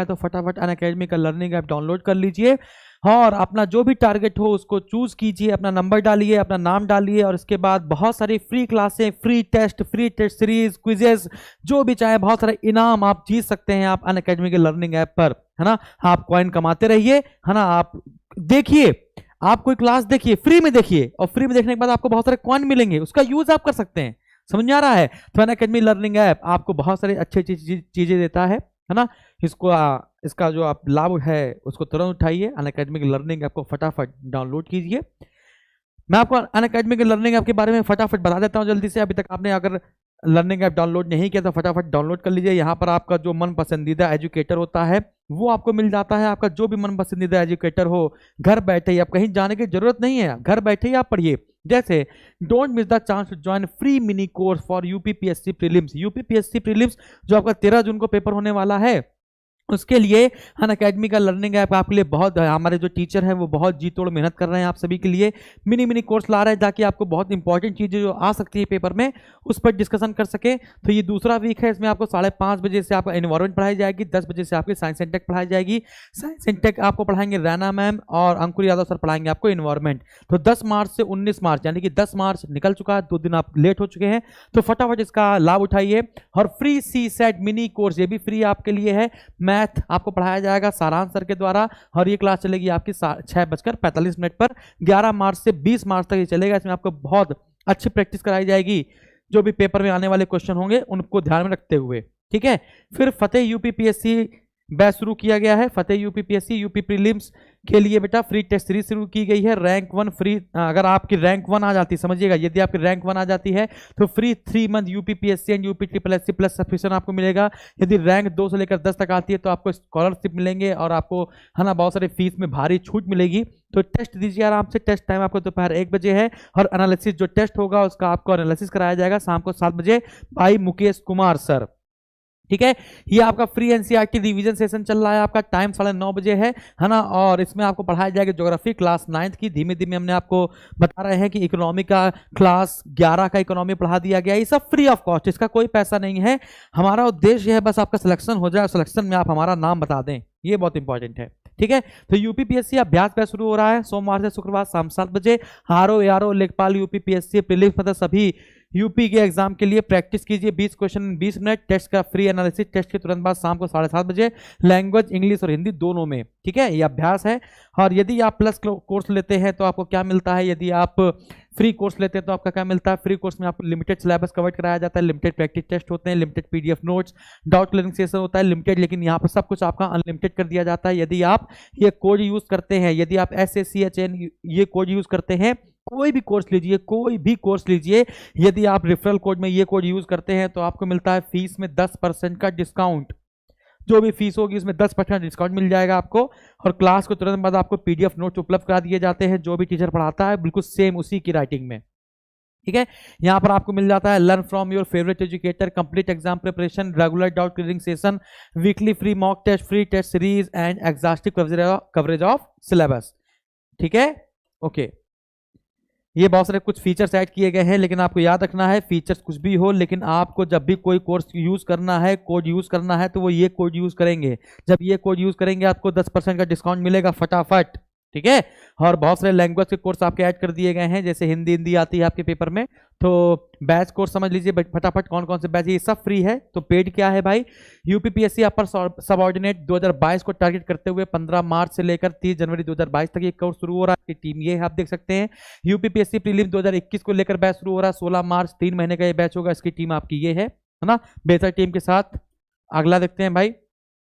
तो फटाफट अनअकैडमी का लर्निंग ऐप डाउनलोड कर लीजिए और अपना जो भी टारगेट हो उसको चूज कीजिए, अपना नंबर डालिए, अपना नाम डालिए और इसके बाद बहुत सारी फ्री क्लासें, फ्री टेस्ट सीरीज, क्विजेस, जो भी चाहे बहुत सारे इनाम आप जीत सकते हैं आप अनअकैडमी के लर्निंग ऐप पर, है ना। आप कॉइन कमाते रहिए, है ना। आप देखिए, आप कोई क्लास देखिए, फ्री में देखिए और फ्री में देखने के बाद आपको बहुत सारे कॉइन मिलेंगे, उसका यूज आप कर सकते हैं। समझ में आ रहा है? तो अनअकैडमी लर्निंग ऐप आपको बहुत सारी अच्छी चीजें देता है ना। इसको इसका जो आप लाभ है उसको तुरंत उठाइए। अनअकैडमी लर्निंग ऐप को फटाफट डाउनलोड कीजिए। मैं आपको अनअकैडमी के लर्निंग ऐप के बारे में फटाफट बता देता हूं जल्दी से। अभी तक आपने अगर लर्निंग ऐप डाउनलोड नहीं किया तो फटाफट डाउनलोड कर लीजिए। यहाँ पर आपका जो मन पसंदीदा एजुकेटर होता है वो आपको मिल जाता है। आपका जो भी मन पसंदीदा एजुकेटर हो, घर बैठे ही, आप कहीं जाने की जरूरत नहीं है, घर बैठे ही आप पढ़िए। जैसे don't miss the chance to join free mini course for UPPSC prelims. UPPSC prelims जो आपका 13 जून को पेपर होने वाला है, उसके लिए अनअकैडमी का लर्निंग ऐप आपके लिए बहुत, हमारे जो टीचर हैं वो बहुत जी तोड़ मेहनत कर रहे हैं आप सभी के लिए। मिनी कोर्स ला रहे हैं ताकि आपको बहुत इंपॉर्टेंट चीजें जो आ सकती है पेपर में उस पर डिस्कशन कर सके। तो ये दूसरा वीक है, इसमें आपको 5:30 बजे से आपका एनवायरमेंट पढ़ाई जाएगी, 10 बजे से आपकी साइंस एंड टेक पढ़ाई जाएगी। साइंस एंड टेक आपको पढ़ाएंगे रैना मैम और अंकुर यादव सर पढ़ाएंगे आपको एनवायरमेंट। तो 10 मार्च से 19 मार्च यानी कि 10 मार्च निकल चुका है, 2 दिन आप लेट हो चुके हैं, तो फटाफट इसका लाभ उठाइए। और फ्री सी सेट मिनी कोर्स ये भी फ्री आपके लिए है। मैथ आपको पढ़ाया जाएगा सारांश सर के द्वारा और ये क्लास चलेगी आपकी 6:45 पर। 11 मार्च से 20 मार्च तक ये चलेगा। इसमें आपको बहुत अच्छी प्रैक्टिस कराई जाएगी, जो भी पेपर में आने वाले क्वेश्चन होंगे उनको ध्यान में रखते हुए, ठीक है। फिर फतेह यूपीपीएससी बैच शुरू किया गया है। फतेह यूपीपीएससी यूपी प्रीलिम्स के लिए बेटा फ्री टेस्ट सीरीज शुरू की गई है। रैंक 1 फ्री, अगर आपकी रैंक 1 आ जाती है, समझिएगा, यदि आपकी रैंक 1 आ जाती है तो free 3 month UPPSC and UP triple SC plus subscription आपको मिलेगा। यदि रैंक 2 से लेकर 10 तक आती है तो आपको स्कॉलरशिप मिलेंगे और आपको, है ना, बहुत सारे फीस में भारी छूट मिलेगी। तो टेस्ट दीजिए आराम से। टेस्ट टाइम आपको दोपहर 1 बजे है और एनालिसिस जो टेस्ट होगा उसका आपको एनालिसिस कराया जाएगा शाम को 7 बजे भाई मुकेश कुमार सर, ठीक है। ये आपका फ्री एनसीईआरटी रिवीजन सेशन चल रहा है, आपका टाइम 9:30 बजे है ना। और इसमें आपको पढ़ाया जाएगा ज्योग्राफी क्लास 9th की। धीमे धीमे हमने आपको बता रहे हैं कि इकोनॉमी का क्लास 11 का इकोनॉमी पढ़ा दिया गया। ये सब फ्री ऑफ कॉस्ट, इसका कोई पैसा नहीं है। हमारा उद्देश्य है बस आपका सिलेक्शन हो जाए, सिलेक्शन में आप हमारा नाम बता दें, ये बहुत इंपॉर्टेंट है, ठीक है। तो यूपीपीएससी अभ्यास बैच शुरू हो रहा है सोमवार से शुक्रवार शाम 7 बजे। आरओ लेखपाल यूपीपीएससी प्रीलिम्स मतलब सभी यूपी के एग्जाम के लिए प्रैक्टिस कीजिए। 20 क्वेश्चन 20 मिनट। टेस्ट का फ्री एनालिसिस टेस्ट के तुरंत बाद शाम को 7:30 बजे, लैंग्वेज इंग्लिश और हिंदी दोनों में, ठीक है। ये अभ्यास है। और यदि आप प्लस कोर्स लेते हैं तो आपको क्या मिलता है, यदि आप फ्री कोर्स लेते हैं तो आपका क्या मिलता है। फ्री कोर्स में आपको लिमिटेड सिलेबस कवर कराया जाता है, लिमिटेड प्रैक्टिस टेस्ट होते हैं, limited PDF notes, doubt clearing session होता है लिमिटेड, लेकिन यहाँ पर सब कुछ आपका अनलिमिटेड कर दिया जाता है यदि आप ये कोड यूज करते हैं। यदि आप SSCHN ये कोड यूज करते हैं, कोई भी कोर्स लीजिए, कोई भी कोर्स लीजिए, यदि आप रेफरल कोड में ये कोड यूज करते हैं तो आपको मिलता है फीस में 10% का डिस्काउंट। जो भी फीस होगी उसमें 10% डिस्काउंट मिल जाएगा आपको। और क्लास को तुरंत बाद आपको पीडीएफ नोट्स उपलब्ध करा दिए जाते हैं, जो भी टीचर पढ़ाता है बिल्कुल सेम उसी की राइटिंग में, ठीक है। यहाँ पर आपको मिल जाता है learn from your favourite educator, complete exam preparation, regular doubt clearing session, weekly free mock test, free test series and exhaustive coverage of syllabus, ठीक है। ओके, ये बहुत सारे कुछ फीचर्स ऐड किए गए हैं, लेकिन आपको याद रखना है फीचर्स कुछ भी हो, लेकिन आपको जब भी कोई कोर्स यूज करना है, कोड यूज करना है, तो वो ये कोड यूज करेंगे। जब ये कोड यूज करेंगे आपको 10% का डिस्काउंट मिलेगा फटाफट, ठीक है। और बहुत सारे लैंग्वेज के कोर्स आपके ऐड कर दिए गए हैं, जैसे हिंदी आती है आपके पेपर में, तो बैच कोर्स समझ लीजिए फटाफट कौन कौन से बैच, ये सब फ्री है। तो पेड क्या है भाई, यूपीपीएससी अपर सबऑर्डिनेट 2022 को टारगेट करते हुए 15 मार्च से लेकर 30 जनवरी 2022 तक ये कोर्स शुरू हो रहा है। टीम ये है, आप देख सकते हैं। यूपीपीएससी प्रीलिम्स 2021 को लेकर बैच शुरू हो रहा है 16 मार्च, 3 महीने का ये बैच होगा। इसकी टीम आपकी ये है ना, बेहतर टीम के साथ। अगला देखते हैं भाई,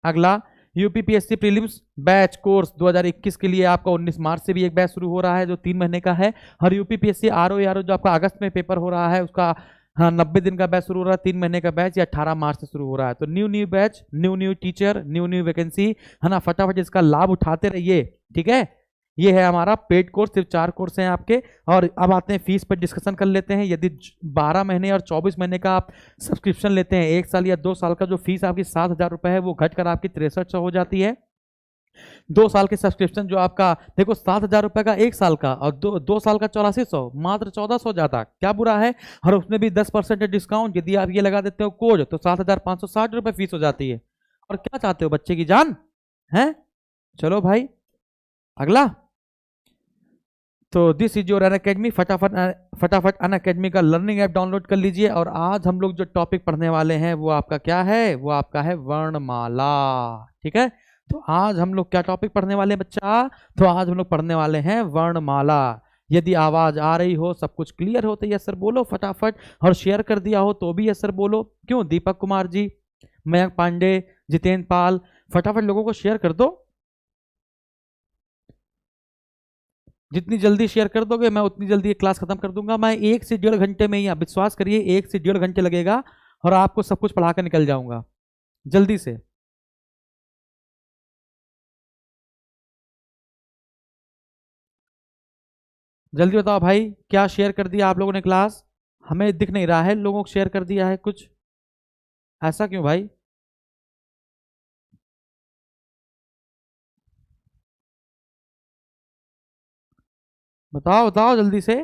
अगला यूपीपीएससी प्रीलिम्स बैच कोर्स 2021 के लिए आपका 19 मार्च से भी एक बैच शुरू हो रहा है जो 3 महीने का है। और यूपीपीएससी आरओ जो आपका अगस्त में पेपर हो रहा है उसका 90 दिन का बैच शुरू हो रहा है, 3 महीने का बैच, या 18 मार्च से शुरू हो रहा है। तो new batch, new teacher, new vacancy, है ना, फटाफट इसका लाभ उठाते रहिए, ठीक है। ये है हमारा पेड कोर्स, सिर्फ 4 कोर्स हैं आपके। और अब आते हैं फीस पर डिस्कशन कर लेते हैं। यदि 12 महीने और 24 महीने का आप सब्सक्रिप्शन लेते हैं, 1 साल या 2 साल का, जो फीस आपकी 7,000 रुपये है वो घटकर आपकी 6300 हो जाती है। 2 साल के सब्सक्रिप्शन जो आपका देखो 7,000 रुपये का 1 साल का, और 2 साल का 8400, मात्र 1400 जाता, क्या बुरा है। और उसमें भी 10% डिस्काउंट, यदि आप ये लगा देते हो कोड तो 7,560 रुपये फीस हो जाती है। और क्या चाहते हो, बच्चे की जान है? चलो भाई अगला। तो दिस इज योर अनअकैडमी, फटाफट फटाफट अनअकैडमी का लर्निंग ऐप डाउनलोड कर लीजिए। और आज हम लोग जो टॉपिक पढ़ने वाले हैं वो आपका क्या है, वो आपका है वर्णमाला। ठीक है, तो आज हम लोग क्या टॉपिक पढ़ने वाले हैं बच्चा? तो आज हम लोग पढ़ने वाले हैं वर्णमाला। यदि आवाज आ रही हो, सब कुछ क्लियर हो तो यस सर बोलो फटाफट, और शेयर कर दिया हो तो भी यस सर बोलो। क्यों? दीपक कुमार जी, मयंक पांडे, जितेंद्र पाल, फटाफट लोगों को शेयर कर दो। जितनी जल्दी शेयर कर दोगे मैं उतनी जल्दी ये क्लास खत्म कर दूंगा। मैं 1 से 1.5 घंटे में ही, आप विश्वास करिए 1 से 1.5 घंटे लगेगा और आपको सब कुछ पढ़ा कर निकल जाऊंगा जल्दी से। जल्दी बताओ भाई, क्या शेयर कर दिया आप लोगों ने क्लास? हमें दिख नहीं रहा है लोगों को शेयर कर दिया है कुछ, ऐसा क्यों भाई? बताओ बताओ जल्दी से।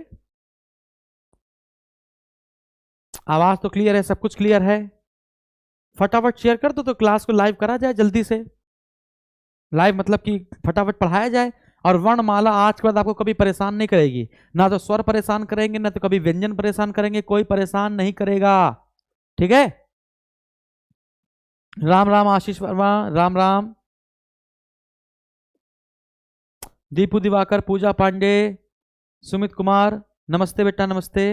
आवाज तो क्लियर है, सब कुछ क्लियर है, फटाफट शेयर कर दो तो क्लास को लाइव करा जाए जल्दी से। लाइव मतलब कि फटाफट पढ़ाया जाए। और वर्णमाला आज के बाद आपको कभी परेशान नहीं करेगी, ना तो स्वर परेशान करेंगे ना तो कभी व्यंजन परेशान करेंगे, कोई परेशान नहीं करेगा। ठीक है, राम राम आशीष वर्मा, राम राम। दीपू दिवाकर, पूजा पांडे, सुमित कुमार, नमस्ते बेटा नमस्ते।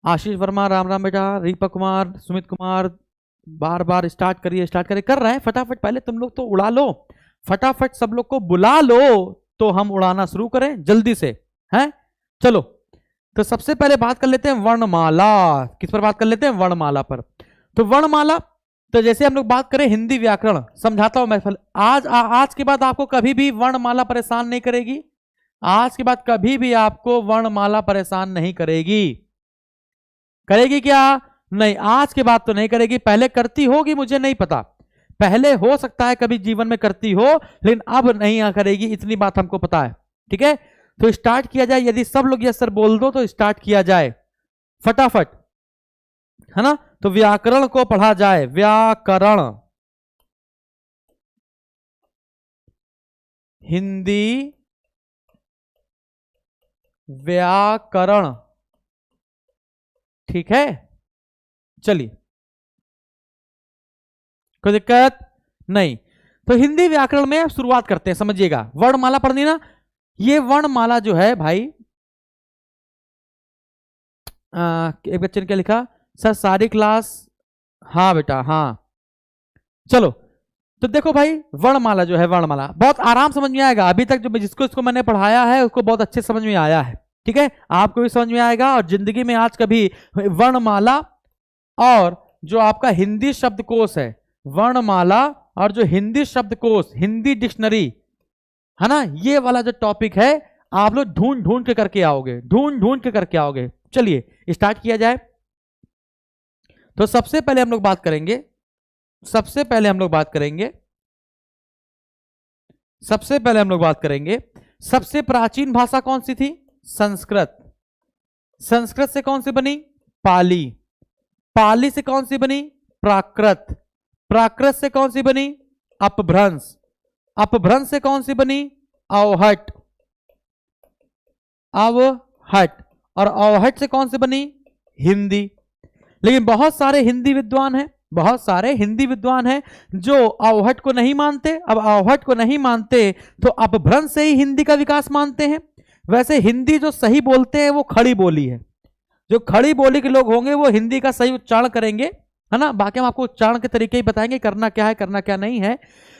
आशीष वर्मा राम राम बेटा, दीपक कुमार, सुमित कुमार, बार बार स्टार्ट करिए स्टार्ट करिए, कर रहे हैं फटाफट। पहले तुम लोग तो उड़ा लो, फटाफट सब लोग को बुला लो तो हम उड़ाना शुरू करें जल्दी से, हैं? चलो, तो सबसे पहले बात कर लेते हैं वर्णमाला। किस पर बात कर लेते हैं? वर्णमाला पर। तो वर्णमाला, तो जैसे हम लोग बात करें हिंदी व्याकरण, समझाता हूं मैं। आज के बाद आपको कभी भी वर्णमाला परेशान नहीं करेगी। आज के बाद कभी भी आपको वर्णमाला परेशान नहीं करेगी। करेगी क्या? नहीं, आज के बाद तो नहीं करेगी। पहले करती होगी, मुझे नहीं पता, पहले हो सकता है कभी जीवन में करती हो, लेकिन अब नहीं करेगी, इतनी बात हमको पता है। ठीक है, तो स्टार्ट किया जाए। यदि सब लोग यस सर बोल दो तो स्टार्ट किया जाए फटाफट, है ना? तो व्याकरण को पढ़ा जाए। व्याकरण, हिंदी व्याकरण। ठीक है, चलिए, कोई दिक्कत नहीं। तो हिंदी व्याकरण में शुरुआत करते हैं, समझिएगा। वर्णमाला पढ़नी ना, ये वर्णमाला जो है भाई, एक बच्चे ने क्या लिखा? सर सारी क्लास, हाँ बेटा हाँ। चलो, तो देखो भाई, वर्णमाला जो है, वर्णमाला बहुत आराम समझ में आएगा। अभी तक जो जिसको इसको मैंने पढ़ाया है उसको बहुत अच्छे समझ में आया है। ठीक है, आपको भी समझ में आएगा। और जिंदगी में आज कभी वर्णमाला और जो आपका हिंदी शब्दकोश है, वर्णमाला और जो हिंदी शब्दकोश, हिंदी डिक्शनरी, है ना, ये वाला जो टॉपिक है आप लोग ढूंढ ढूंढ के करके आओगे, ढूंढ ढूंढ के करके आओगे। चलिए स्टार्ट किया जाए। तो सबसे पहले हम लोग बात करेंगे, सबसे पहले हम लोग बात करेंगे, सबसे पहले हम लोग बात करेंगे, सबसे प्राचीन भाषा कौन सी थी? संस्कृत। संस्कृत से कौन सी बनी? पाली। पाली से कौन सी बनी? प्राकृत। प्राकृत से कौन सी बनी? अपभ्रंश। अपभ्रंश से कौन सी बनी? अवहट। अवहट। और अवहट से कौन सी बनी? हिंदी। लेकिन बहुत सारे हिंदी विद्वान हैं, बहुत सारे हिंदी विद्वान हैं जो अवहट को नहीं मानते। अब अवहट को नहीं मानते तो अपभ्रंश से ही हिंदी का विकास मानते हैं। वैसे हिंदी जो सही बोलते हैं वो खड़ी बोली है। जो खड़ी बोली के लोग होंगे वो हिंदी का सही उच्चारण करेंगे, है ना। बाकी हम आपको उच्चारण के तरीके ही बताएंगे, करना क्या है करना क्या नहीं है।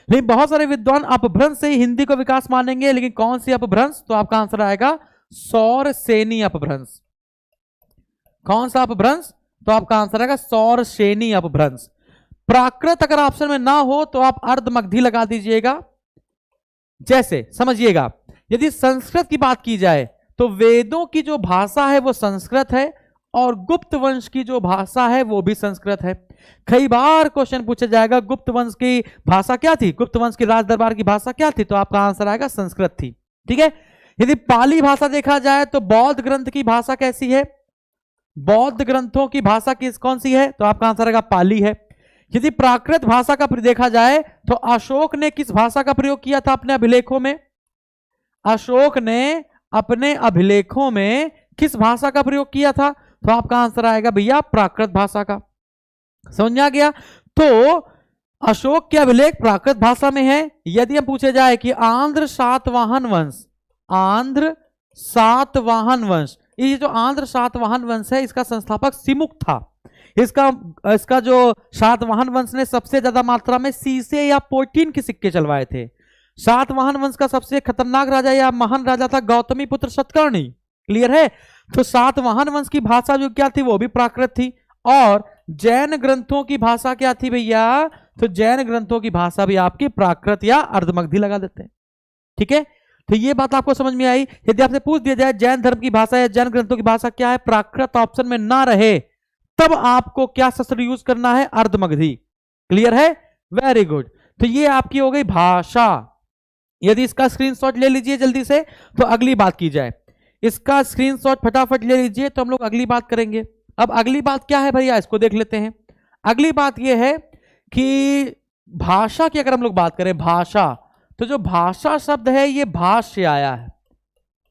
लेकिन बहुत सारे विद्वान अपभ्रंश से ही हिंदी को विकास मानेंगे। लेकिन कौन सी अपभ्रंश? तो आपका आंसर आएगा सौरसेनी अपभ्रंश। कौन सा अपभ्रंश? तो आपका आंसर आएगा सौरसेनी अपभ्रंश। प्राकृत अगर ऑप्शन में ना हो तो आप अर्धमगधी लगा दीजिएगा। जैसे समझिएगा, यदि संस्कृत की बात की जाए तो वेदों की जो भाषा है वो संस्कृत है, और गुप्त वंश की जो भाषा है वो भी संस्कृत है। कई बार क्वेश्चन पूछा जाएगा गुप्त वंश की भाषा क्या थी, गुप्त वंश की राज दरबार की भाषा क्या थी? तो आपका आंसर आएगा संस्कृत थी। ठीक है, यदि पाली भाषा देखा जाए तो बौद्ध ग्रंथ की भाषा कैसी है? बौद्ध ग्रंथों की भाषा किस कौन सी है? तो आपका आंसर आएगा पाली है। यदि प्राकृत भाषा का देखा जाए तो अशोक ने किस भाषा का प्रयोग किया था अपने अभिलेखों में? अशोक ने अपने अभिलेखों में किस भाषा का प्रयोग किया था? तो आपका आंसर आएगा भैया प्राकृत भाषा का। समझ आ गया? तो अशोक के अभिलेख प्राकृत भाषा में है। यदि हम पूछे जाए कि आंध्र सातवाहन वंश, आंध्र सातवाहन वंश, ये जो आंध्र सातवाहन वंश है इसका संस्थापक सिमुक था। इसका जो सातवाहन वंश ने सबसे ज्यादा मात्रा में सीसे या पोटीन के सिक्के चलवाए थे। सातवाहन वंश का सबसे खतरनाक राजा या महान राजा था गौतमी पुत्र सतकर्णी। क्लियर है? तो सातवाहन वंश की भाषा जो क्या थी वो भी प्राकृत थी। और जैन ग्रंथों की भाषा क्या थी भैया? तो जैन ग्रंथों की भाषा भी आपकी प्राकृत या अर्धमगधी लगा देते हैं। ठीक है, तो ये बात आपको समझ में आई। यदि आपसे पूछ दिया जाए जैन धर्म की भाषा या जैन ग्रंथों की भाषा क्या है, प्राकृत ऑप्शन में ना रहे, तब आपको क्या शस्त्र यूज करना है? अर्धमगधी। क्लियर है? Very good. तो ये आपकी हो गई भाषा। यदि इसका स्क्रीनशॉट ले लीजिए जल्दी से, तो अगली बात की जाए। इसका स्क्रीनशॉट फटाफट ले लीजिए, तो हम लोग अगली बात करेंगे। अब अगली बात क्या है भैया, इसको देख लेते हैं। अगली बात यह है कि भाषा की अगर हम लोग बात करें, भाषा, तो जो भाषा शब्द है ये भाष से आया है।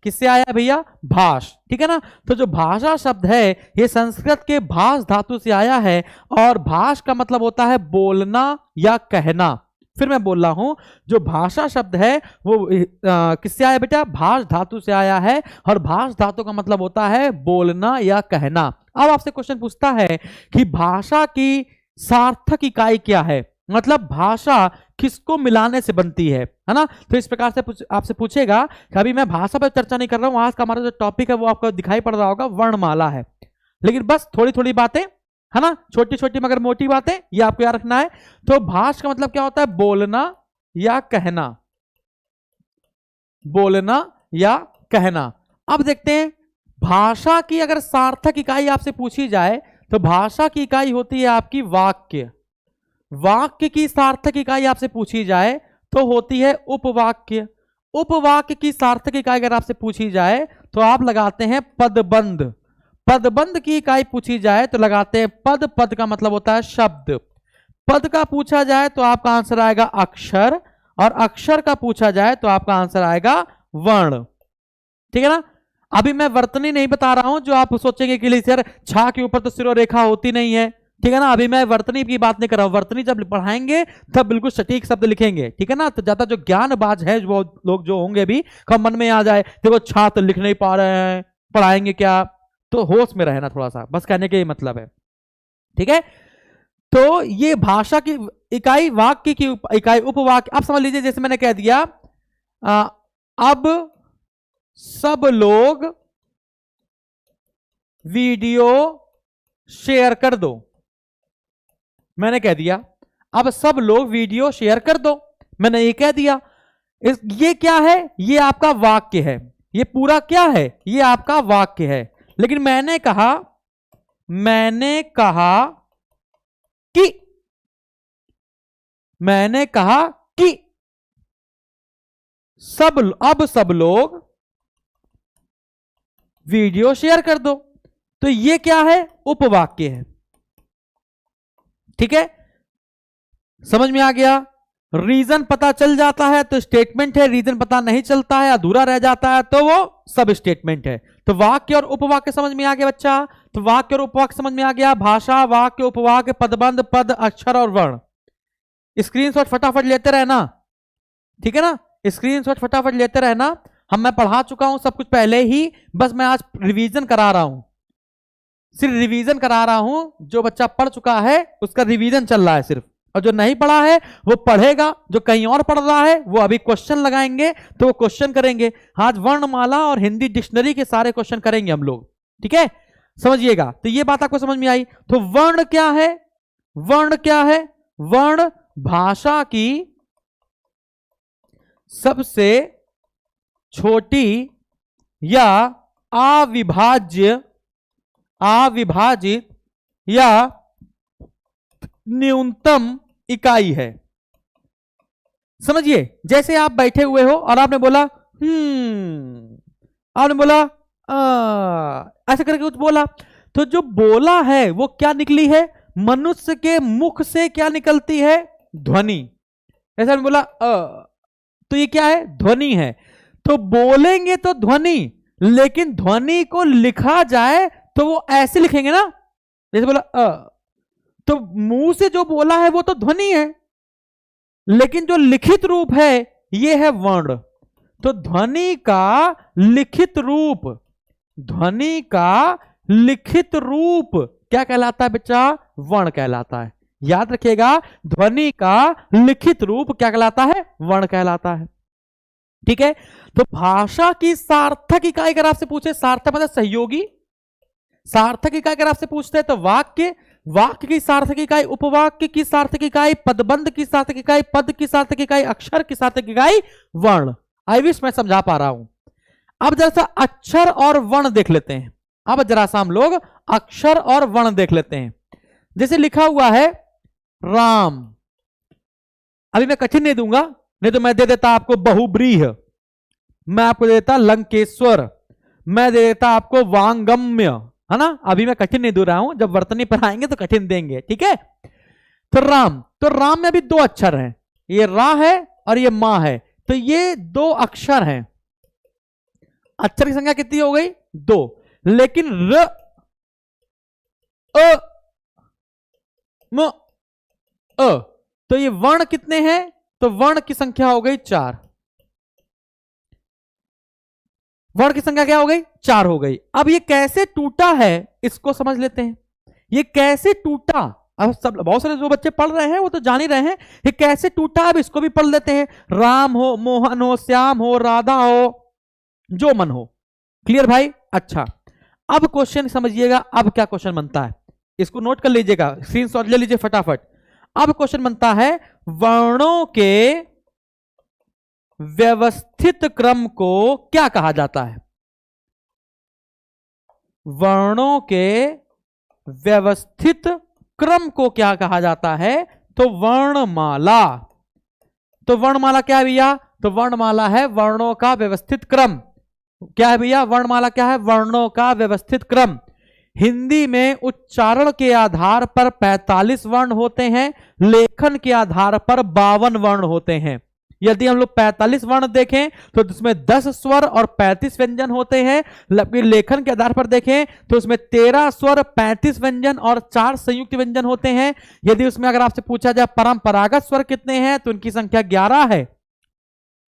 किससे आया है भैया? भाष। ठीक है ना? तो जो भाषा शब्द है ये संस्कृत के भाष धातु से आया है, और भाष का मतलब होता है बोलना या कहना। फिर मैं बोल रहा हूं, जो भाषा शब्द है वो किससे आया बेटा? भाष धातु से आया है, और भाष धातु का मतलब होता है बोलना या कहना। अब आपसे क्वेश्चन पूछता है कि भाषा की सार्थक इकाई क्या है, मतलब भाषा किसको मिलाने से बनती है ना? तो इस प्रकार से आपसे पूछेगा कि अभी मैं भाषा पर चर्चा नहीं कर रहा हूं, आज का हमारा जो टॉपिक है वो आपको दिखाई पड़ रहा होगा, वर्णमाला है। लेकिन बस थोड़ी थोड़ी बातें है ना, छोटी छोटी मगर मोटी बातें, ये आपको याद रखना है। तो भाष का मतलब क्या होता है? बोलना या कहना, बोलना या कहना। अब देखते हैं भाषा की अगर सार्थक इकाई आपसे पूछी जाए तो भाषा की इकाई होती है आपकी वाक्य। वाक्य की सार्थक इकाई आपसे पूछी जाए तो होती है उपवाक्य। उपवाक्य की सार्थक इकाई अगर आपसे पूछी जाए तो आप लगाते हैं पदबंध। पदबंध की इकाई पूछी जाए तो लगाते हैं पद। पद का मतलब होता है शब्द। पद का पूछा जाए तो आपका आंसर आएगा अक्षर, और अक्षर का पूछा जाए तो आपका आंसर आएगा वर्ण। ठीक है ना? अभी मैं वर्तनी नहीं बता रहा हूं जो आप सोचेंगे कि सर छा के ऊपर तो सिरो रेखा होती नहीं है। ठीक है ना? अभी मैं वर्तनी की बात नहीं कर रहा हूं। वर्तनी जब पढ़ाएंगे तब बिल्कुल सटीक शब्द लिखेंगे। ठीक है ना? तो ज्यादा जो ज्ञानबाज है वो लोग जो होंगे भी कब मन में आ जाए, देखो छात्र लिख नहीं पा रहे हैं, पढ़ाएंगे क्या? तो होश में रहना थोड़ा सा, बस कहने के ये मतलब है। ठीक है? तो ये भाषा की इकाई, वाक्य की इकाई उपवाक्य। आप समझ लीजिए, जैसे मैंने कह दिया अब सब लोग वीडियो शेयर कर दो। मैंने कह दिया अब सब लोग वीडियो शेयर कर दो, मैंने ये कह दिया। ये क्या है? ये आपका वाक्य है। ये पूरा क्या है? ये आपका वाक्य है। लेकिन मैंने कहा कि अब सब लोग वीडियो शेयर कर दो, तो ये क्या है? उपवाक्य है। ठीक है? समझ में आ गया? रीजन पता चल जाता है तो स्टेटमेंट है, रीजन पता नहीं चलता है, अधूरा रह जाता है तो वो सब स्टेटमेंट है। तो वाक्य और उपवाक्य समझ में आ गया बच्चा? तो वाक्य और उपवाक्य समझ में आ गया। भाषा, वाक्य, उपवाक्य, पदबंध, पद, अक्षर और वर्ण। स्क्रीनशॉट फटाफट लेते रहना। ठीक है ना? स्क्रीनशॉट फटाफट लेते रहना। मैं पढ़ा चुका हूं सब कुछ पहले ही, बस मैं आज रिवीजन करा रहा हूं, सिर्फ रिवीजन करा रहा हूं। जो बच्चा पढ़ चुका है उसका रिवीजन चल रहा है सिर्फ, और जो नहीं पढ़ा है वो पढ़ेगा। जो कहीं और पढ़ रहा है वो अभी क्वेश्चन लगाएंगे तो वो क्वेश्चन करेंगे। आज वर्णमाला और हिंदी डिक्शनरी के सारे क्वेश्चन करेंगे हम लोग। ठीक है? समझिएगा। तो ये बात आपको समझ में आई। तो वर्ण क्या है? वर्ण क्या है? वर्ण भाषा की सबसे छोटी या अविभाजित या न्यूनतम इकाई है। समझिए, जैसे आप बैठे हुए हो और आपने बोला आपने बोला ऐसे करके कुछ बोला, तो जो बोला है वो क्या निकली है? मनुष्य के मुख से क्या निकलती है? ध्वनि। ऐसा बोला तो ये क्या है? ध्वनि है। तो बोलेंगे तो ध्वनि, लेकिन ध्वनि को लिखा जाए तो वो ऐसे लिखेंगे ना, जैसे बोला तो मुंह से जो बोला है वो तो ध्वनि है, लेकिन जो लिखित रूप है ये है वर्ण। तो ध्वनि का लिखित रूप, ध्वनि का लिखित रूप क्या कहलाता है बच्चा? वर्ण कहलाता है। याद रखिएगा, ध्वनि का लिखित रूप क्या कहलाता है? वर्ण कहलाता है। ठीक है। तो भाषा की सार्थक इकाई अगर आपसे पूछे, सार्थक मतलब सहयोगी, सार्थक इकाई अगर आपसे पूछते हैं तो वाक्य, वाक्य की सार्थक इकाई, उपवाक्य की सार्थक इकाई, पदबंध की सार्थक इकाई, पद की सार्थक इकाई, अक्षर की सार्थक इकाई वर्ण। आई विश मैं समझा पा रहा हूं। अब जरा सा अक्षर और वर्ण देख लेते हैं। अब जरा सा हम लोग अक्षर और वर्ण देख लेते हैं। जैसे लिखा हुआ है राम, अभी मैं कठिन नहीं दूंगा, नहीं तो मैं दे देता आपको बहुब्रीह, मैं आपको दे देता लंकेश्वर, मैं दे देता आपको वांगम्य, है ना। अभी मैं कठिन नहीं दे रहा हूं, जब वर्तनी पर आएंगे तो कठिन देंगे। ठीक है। तो राम, तो राम में अभी दो अक्षर हैं, ये रा है और ये मा है, तो ये दो अक्षर हैं। अक्षर की संख्या कितनी हो गई? दो। लेकिन र, अ, म, अ, तो ये वर्ण कितने हैं? तो वर्ण की संख्या हो गई 4। वर्ण की संख्या क्या हो गई? 4 हो गई। अब ये कैसे टूटा है इसको समझ लेते हैं। ये कैसे टूटा, अब सब बहुत सारे जो बच्चे पढ़ रहे हैं वो तो जान ही रहे हैं ये कैसे टूटा। अब इसको भी पढ़ लेते हैं। राम हो, मोहन हो, श्याम हो, राधा हो, जो मन हो। क्लियर भाई? अच्छा, अब क्वेश्चन समझिएगा। अब क्या क्वेश्चन बनता है, इसको नोट कर लीजिएगा, स्क्रीनशॉट ले लीजिए फटाफट। अब क्वेश्चन बनता है वर्णों के व्यवस्थित क्रम को क्या कहा जाता है? वर्णों के व्यवस्थित क्रम को क्या कहा जाता है? तो वर्णमाला। तो वर्णमाला क्या है भैया? तो वर्णमाला है वर्णों का व्यवस्थित क्रम। क्या है भैया? वर्णमाला क्या है? वर्णों का व्यवस्थित क्रम। हिंदी में उच्चारण के आधार पर 45 वर्ण होते हैं, लेखन के आधार पर 52 वर्ण होते हैं। यदि हम लोग 45 वर्ण देखें तो उसमें 10 स्वर और 35 व्यंजन होते हैं। लेखन के आधार पर देखें तो उसमें 13 स्वर, 35 व्यंजन और 4 संयुक्त व्यंजन होते हैं। यदि उसमें अगर आपसे पूछा जाए परंपरागत स्वर कितने हैं तो उनकी संख्या 11 है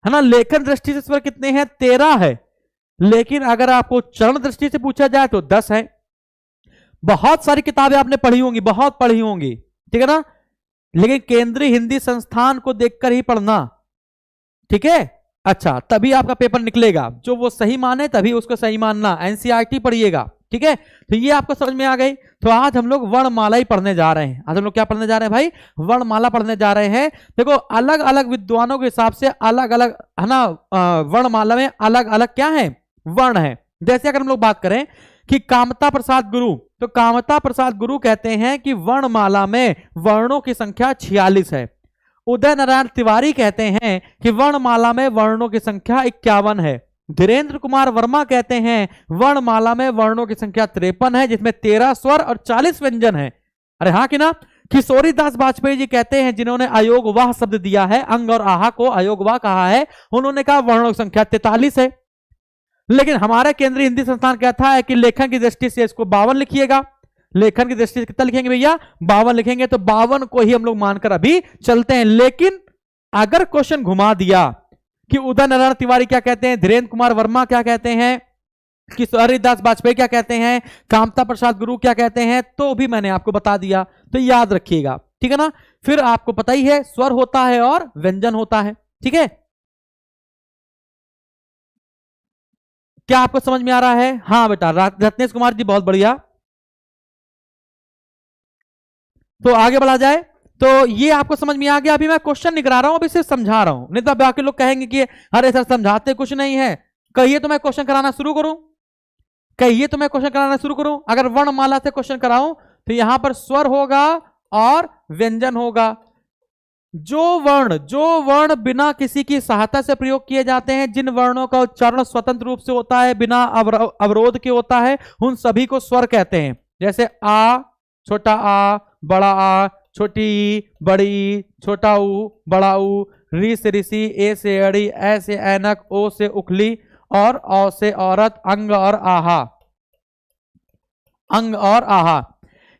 ना। लेखन दृष्टि से स्वर कितने हैं? 13 है। लेकिन अगर आपको चरण दृष्टि से पूछा जाए तो 10 है। बहुत सारी किताबें आपने पढ़ी होंगी, बहुत पढ़ी होंगी, ठीक है ना, लेकिन केंद्रीय हिंदी संस्थान को देखकर ही पढ़ना। ठीक है। अच्छा, तभी आपका पेपर निकलेगा। जो वो सही माने तभी उसको सही मानना। एनसीईआरटी पढ़िएगा। ठीक है। तो ये आपको समझ में आ गई। तो आज हम लोग वर्णमाला ही पढ़ने जा रहे हैं। आज हम लोग क्या पढ़ने जा रहे हैं भाई? वर्णमाला पढ़ने जा रहे हैं। देखो, अलग अलग विद्वानों के हिसाब से अलग अलग है ना, वर्णमाला में अलग अलग क्या है? वर्ण है। जैसे अगर हम लोग बात करें कि कामता प्रसाद गुरु, तो कामता प्रसाद गुरु कहते हैं कि वर्णमाला में वर्णों की संख्या 46 है। उदय नारायण तिवारी कहते हैं कि वर्णमाला में वर्णों की संख्या 51 है। धीरेन्द्र कुमार वर्मा कहते हैं वर्णमाला में वर्णों की संख्या 53 है, जिसमें 13 स्वर और 40 व्यंजन है। अरे हाँ कि ना। किशोरी दास वाजपेयी जी कहते हैं, जिन्होंने अयोगवाह शब्द दिया है, अंग और आहा को अयोगवाह कहा है, उन्होंने कहा वर्णों की संख्या 43 है। लेकिन हमारा केंद्रीय हिंदी संस्थान कहता है कि लेखन की दृष्टि से इसको 52 लिखिएगा। लेखन की दृष्टि से कितना लिखेंगे भैया? 52 लिखेंगे। तो 52 को ही हम लोग मानकर अभी चलते हैं। लेकिन अगर क्वेश्चन घुमा दिया कि उदय नारायण तिवारी क्या कहते हैं, धीरेन्द्र कुमार वर्मा क्या कहते हैं, किशोरी दास वाजपेयी क्या कहते हैं, कामता प्रसाद गुरु क्या कहते हैं, तो भी मैंने आपको बता दिया। तो याद रखिएगा। ठीक है ना। फिर आपको पता ही है स्वर होता है और व्यंजन होता है। ठीक है। क्या आपको समझ में आ रहा है? हाँ बेटा, रत्नेश कुमार जी बहुत बढ़िया। तो आगे बढ़ा जाए। तो ये आपको समझ में आ गया। अभी मैं क्वेश्चन नहीं करा रहा हूं, अभी सिर्फ समझा रहा हूं। नहीं तो बाकी लोग कहेंगे कि अरे सर समझाते कुछ नहीं है। कहिए तो मैं क्वेश्चन कराना शुरू करूं, कहिए तो मैं क्वेश्चन कराना शुरू करूं। अगर वर्णमाला से क्वेश्चन कराऊं तो यहां पर स्वर होगा और व्यंजन होगा। जो वर्ण बिना किसी की सहायता से प्रयोग किए जाते हैं, जिन वर्णों का उच्चारण स्वतंत्र रूप से होता है, बिना अवरोध के होता है, उन सभी को स्वर कहते हैं। जैसे आ, छोटा आ, बड़ा आ, छोटी ई, बड़ी ई, छोटा ऊ, बड़ा ऊ, री से ऋषि, ए से एड़ी, ए से ऐनक, ओ से उखली और औ से औरत, अंग और आहा। अंग और आहा,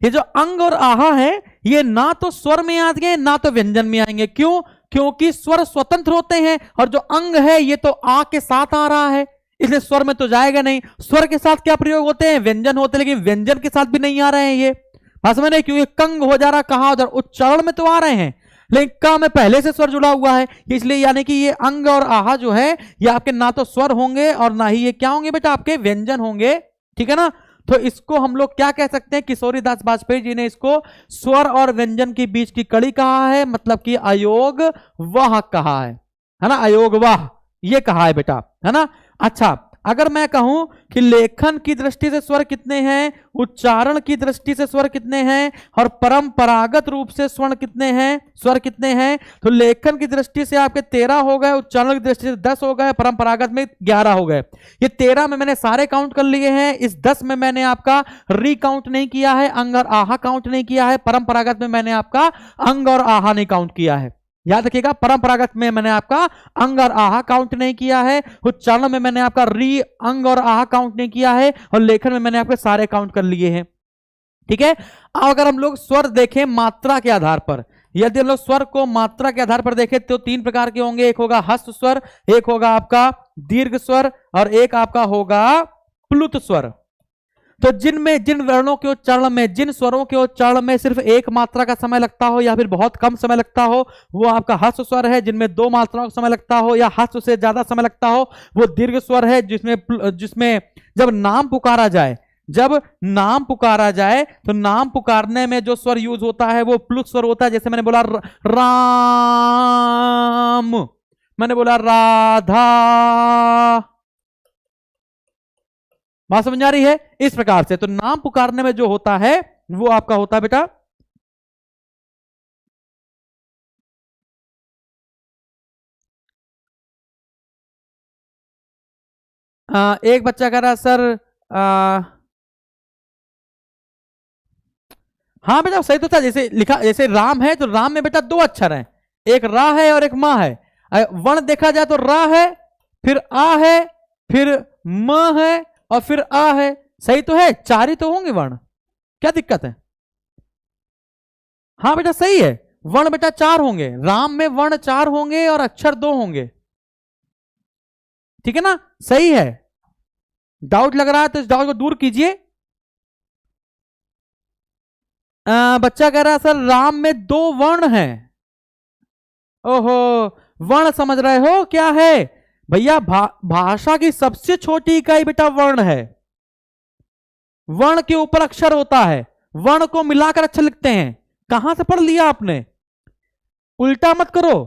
ये जो अंग और आहा है ये ना तो स्वर में आएंगे ना तो व्यंजन में आएंगे। क्यों? क्योंकि स्वर स्वतंत्र होते हैं और जो अंग है ये तो आ के साथ आ रहा है, इसलिए स्वर में तो जाएगा नहीं। स्वर के साथ क्या प्रयोग होते हैं? व्यंजन होते हैं, लेकिन व्यंजन के साथ भी नहीं आ रहे हैं ये, समझ में नहीं? क्योंकि कंग हो जा रहा, कहा उधर उच्चारण में तो आ रहे हैं लेकिन क में पहले से स्वर जुड़ा हुआ है, इसलिए यानी कि ये अंग और आहा जो है ये आपके ना तो स्वर होंगे और ना ही ये क्या होंगे बेटा, आपके व्यंजन होंगे। ठीक है ना? तो इसको हम लोग क्या कह सकते हैं? किशोरी दास वाजपेयी जी ने इसको स्वर और व्यंजन के बीच की कड़ी कहा है, मतलब कि अयोग वाह कहा है ना? अयोग वाह ये कहा है बेटा, है ना? अच्छा, अगर मैं कहूं कि लेखन की दृष्टि से स्वर कितने हैं, उच्चारण की दृष्टि से स्वर कितने हैं और परंपरागत रूप से स्वर कितने हैं, स्वर कितने हैं, तो लेखन की दृष्टि से आपके 13 हो गए, उच्चारण की दृष्टि से 10 हो गए, परंपरागत में 11 हो गए। ये 13 में मैंने सारे काउंट कर लिए हैं, इस 10 में मैंने आपका री काउंट नहीं किया है, अंग और आहा काउंट नहीं किया है, परंपरागत में मैंने आपका अंग और आहा नहीं काउंट किया है। याद रखिएगा, परंपरागत में मैंने आपका अंग और आहा काउंट नहीं किया है, उच्चारण में मैंने आपका री, अंग और आहा काउंट नहीं किया है, और लेखन में मैंने आपके सारे काउंट कर लिए हैं। ठीक है? अब अगर हम लोग स्वर देखें मात्रा के आधार पर, यदि हम लोग स्वर को मात्रा के आधार पर देखें तो 3 प्रकार के होंगे, एक होगा हस्त स्वर, एक होगा आपका दीर्घ स्वर और एक आपका होगा प्लुत स्वर। तो जिन वर्णों के उच्चारण में, जिन स्वरों के उच्चारण में सिर्फ एक मात्रा का समय लगता हो या फिर बहुत कम समय लगता हो वो आपका हस्त स्वर है, जिनमें 2 मात्राओं का समय लगता हो या हस्त से ज्यादा समय लगता हो वो दीर्घ स्वर है, जिसमें जब नाम पुकारा जाए, जब नाम पुकारा जाए तो नाम पुकारने में जो स्वर यूज होता है वो प्लुत स्वर होता है। जैसे मैंने बोला राम, मैंने बोला राधा, बात समझ आ रही है? इस प्रकार से तो नाम पुकारने में जो होता है वो आपका होता है बेटा एक बच्चा कह रहा है सर हाँ बेटा सही तो था, जैसे लिखा, जैसे राम है तो राम में बेटा 2 अक्षर हैं, एक रा है और एक माँ है। वर्ण देखा जाए तो रा है, फिर आ है, फिर म है और फिर आ है। सही तो है, 4 ही तो होंगे वर्ण, क्या दिक्कत है? हाँ बेटा सही है, वर्ण बेटा 4 होंगे, राम में वर्ण 4 होंगे और अक्षर 2 होंगे। ठीक है ना? सही है। डाउट लग रहा है तो इस डाउट को दूर कीजिए। बच्चा कह रहा है सर राम में 2 वर्ण हैं। ओहो, वर्ण समझ रहे हो क्या है भैया? भाषा की सबसे छोटी इकाई बेटा वर्ण है। वर्ण के ऊपर अक्षर होता है, वर्ण को मिलाकर अक्षर लिखते हैं। कहां से पढ़ लिया आपने? उल्टा मत करो,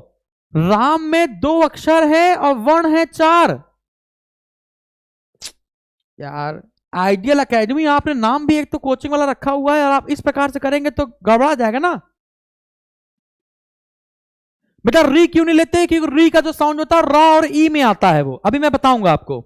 राम में 2 अक्षर है और वर्ण है 4। यार आइडियल एकेडमी, आपने नाम भी एक तो कोचिंग वाला रखा हुआ है और आप इस प्रकार से करेंगे तो गड़बड़ा जाएगा ना बेटा। री क्यों नहीं लेते? क्योंकि री का जो साउंड होता है रा और ई में आता है, वो अभी मैं बताऊंगा आपको।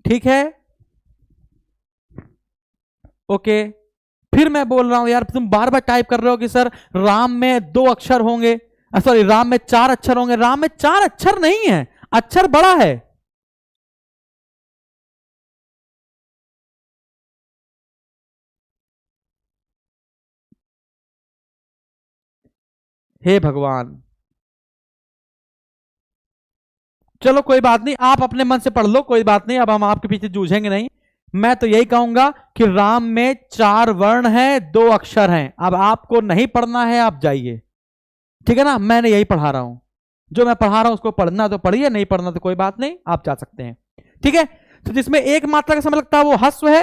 ठीक है, ओके। फिर मैं बोल रहा हूं यार, तुम बार बार टाइप कर रहे हो कि सर राम में 2 अक्षर होंगे, सॉरी राम में 4 अक्षर होंगे। राम में 4 अक्षर नहीं है, अक्षर बड़ा है। हे भगवान, चलो कोई बात नहीं, आप अपने मन से पढ़ लो, कोई बात नहीं, अब हम आपके पीछे जूझेंगे नहीं। मैं तो यही कहूंगा कि राम में 4 वर्ण हैं, 2 अक्षर हैं। अब आपको नहीं पढ़ना है आप जाइए, ठीक है ना? मैंने यही पढ़ा रहा हूं, जो मैं पढ़ा रहा हूं उसको पढ़ना तो पढ़िए, नहीं पढ़ना तो कोई बात नहीं, आप जा सकते हैं। ठीक है? तो जिसमें 1 मात्रा का समय लगता है वो हस्व है,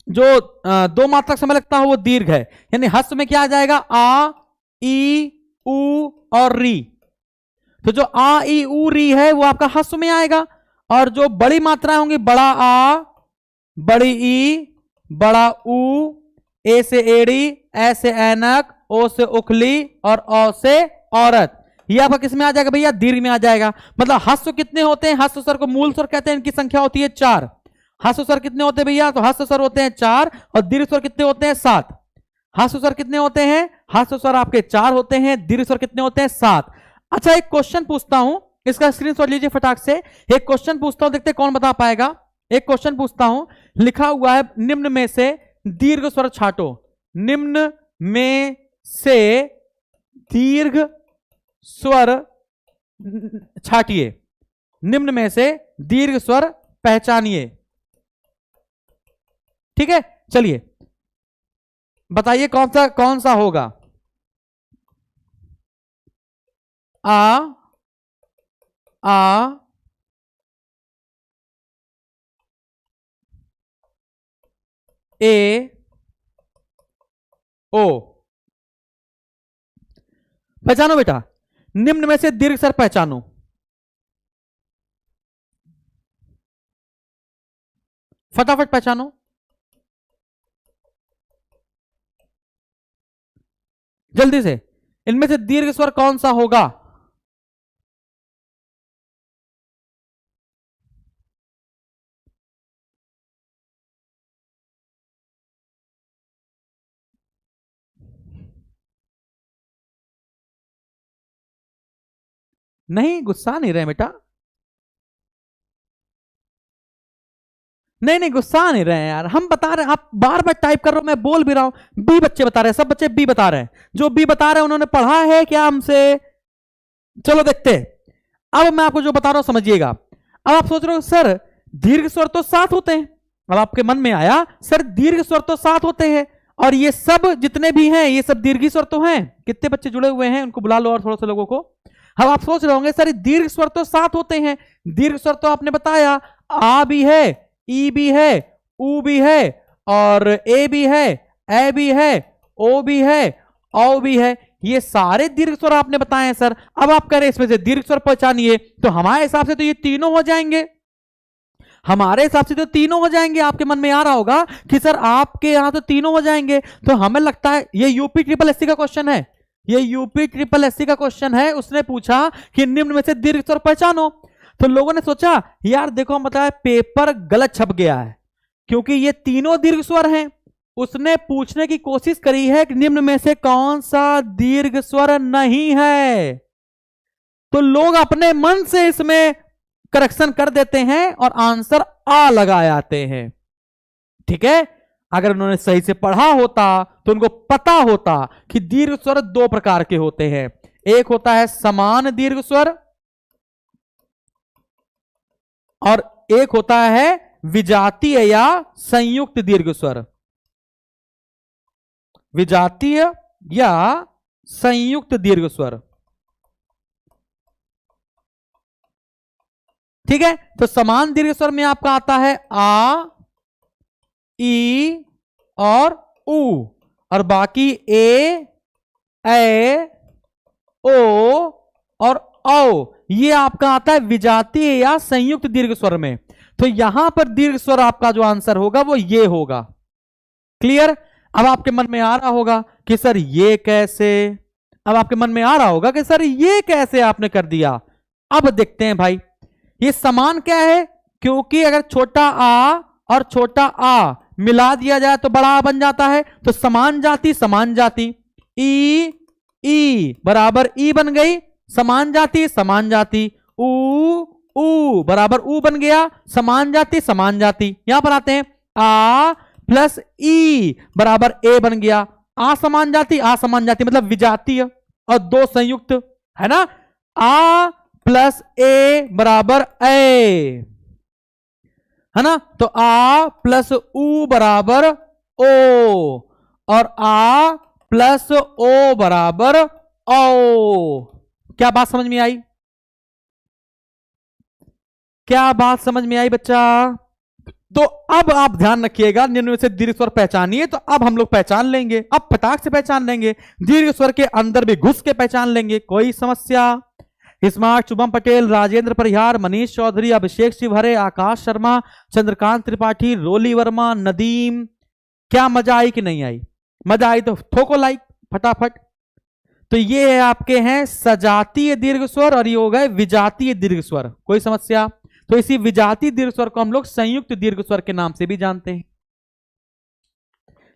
जो 2 मात्रा का समय लगता है वो दीर्घ है। यानी हस्व में क्या आ जाएगा? आ, ई, उ और री। तो जो आ, ई, उ, री है वो आपका हस्व में आएगा, और जो बड़ी मात्राएं होंगी, बड़ा आ, बड़ी ई, बड़ा उ, ए से एड़ी, ए से ऐनक, ओ से उखली और औ से औरत। ये आपका किस में आ जाएगा भैया? दीर्घ में आ जाएगा। मतलब हस्व कितने होते हैं? हस्व स्वर को मूल स्वर कहते हैं, इनकी संख्या होती है 4। हस्व स्वर कितने होते हैं भैया? तो हस्व स्वर होते हैं 4 और दीर्घ स्वर कितने होते हैं? 7। हस्व स्वर कितने होते हैं? हस्व स्वर आपके 4 होते हैं, दीर्घ स्वर कितने होते हैं? 7। अच्छा एक क्वेश्चन पूछता हूं, इसका स्क्रीनशॉट लीजिए फटाक से। एक क्वेश्चन पूछता हूं, देखते हैं कौन बता पाएगा। एक क्वेश्चन पूछता हूं, लिखा हुआ है निम्न में से दीर्घ स्वर छांटो। निम्न में से दीर्घ स्वर छाटिए, निम्न में से दीर्घ स्वर पहचानिए। ठीक है, चलिए बताइए कौन सा होगा? आ ए ओ। पहचानो बेटा, निम्न में से दीर्घ स्वर पहचानो। फटाफट पहचानो। जल्दी से, इनमें से दीर्घ स्वर कौन सा होगा? नहीं, गुस्सा नहीं रहे बेटा, नहीं गुस्सा नहीं रहे यार, हम बता रहे हैं, आप बार बार टाइप कर रहे हो, मैं बोल भी रहा हूं। बी बच्चे बता रहे हैं, सब बच्चे बी बता रहे हैं। जो बी बता रहे हैं उन्होंने पढ़ा है क्या हमसे? चलो देखते हैं। अब मैं आपको जो बता रहा हूं समझिएगा। अब आप सोच रहे हो सर दीर्घ स्वर तो 7 होते हैं। अब आपके मन में आया सर दीर्घ स्वर तो 7 होते हैं और ये सब जितने भी हैं ये सब दीर्घ स्वर तो हैं। कितने बच्चे जुड़े हुए हैं उनको बुला लो और थोड़ा सा लोगों को। अब आप सोच रहे होंगे सर दीर्घ स्वर तो 7 होते हैं। दीर्घ स्वर तो आपने बताया आ भी है, ई भी है, ऊ भी है और ए भी है, ए भी है, ओ भी है, औ भी है। ये सारे दीर्घ स्वर आपने बताए हैं सर। अब आप कह रहे हैं इसमें से दीर्घ स्वर पहचानिए, तो हमारे हिसाब से तो ये तीनों हो जाएंगे। हमारे हिसाब से तो तीनों हो जाएंगे। आपके मन में आ रहा होगा कि सर आपके यहां तो तीनों हो जाएंगे, तो हमें लगता है ये यूपी ट्रिपल एससी का क्वेश्चन है। ये यूपी ट्रिपल एससी का क्वेश्चन है। उसने पूछा कि निम्न में से दीर्घ स्वर पहचानो, तो लोगों ने सोचा यार देखो हम बताया पेपर गलत छप गया है क्योंकि ये तीनों दीर्घ स्वर हैं। उसने पूछने की कोशिश करी है कि निम्न में से कौन सा दीर्घ स्वर नहीं है, तो लोग अपने मन से इसमें करेक्शन कर देते हैं और आंसर आ लगा आते हैं। ठीक है, अगर उन्होंने सही से पढ़ा होता तो उनको पता होता कि दीर्घ स्वर 2 प्रकार के होते हैं। एक होता है समान दीर्घ स्वर और एक होता है विजातीय या संयुक्त दीर्घ स्वर। विजातीय या संयुक्त दीर्घ स्वर। ठीक है, तो समान दीर्घ स्वर में आपका आता है आ, ई और ऊ, और बाकी ए, ओ और औ ये आपका आता है विजातीय या संयुक्त दीर्घ स्वर में। तो यहां पर दीर्घ स्वर आपका जो आंसर होगा वो ये होगा। क्लियर? अब आपके मन में आ रहा होगा कि सर ये कैसे, अब आपके मन में आ रहा होगा कि सर ये कैसे आपने कर दिया। अब देखते हैं भाई, ये समान क्या है, क्योंकि अगर छोटा आ और छोटा आ मिला दिया जाए तो बड़ा आ बन जाता है, तो समान जाति समान जाति, ई बराबर ई बन गई, समान जाति समान जाति, ऊ बराबर ऊ बन गया, समान जाति समान जाति। यहां पर आते हैं आ प्लस ई बराबर ए बन गया, आ समान जाति मतलब विजातीय और 2 संयुक्त है ना। आ प्लस ए बराबर ए है ना, तो आ प्लस ऊ बराबर ओ और आ प्लस ओ बराबर ओ। क्या बात समझ में आई? क्या बात समझ में आई बच्चा? तो अब आप ध्यान रखिएगा, निम्न में से दीर्घ स्वर पहचानिए। तो अब हम लोग पहचान लेंगे, अब फटाक से पहचान लेंगे, दीर्घ स्वर के अंदर भी घुस के पहचान लेंगे। कोई समस्या? स्मार्ट, शुभम पटेल, राजेंद्र परिहार, मनीष चौधरी, अभिषेक शिवहरे, आकाश शर्मा, चंद्रकांत त्रिपाठी, रोली वर्मा, नदीम। क्या मजा आई कि नहीं आई? मजा आई तो ठोको लाइक, फटाफट। तो ये है आपके हैं सजातीय दीर्घ स्वर और ये हो गए विजातीय दीर्घ स्वर। कोई समस्या? तो इसी विजातीय दीर्घ स्वर को हम लोग संयुक्त दीर्घ स्वर के नाम से भी जानते हैं।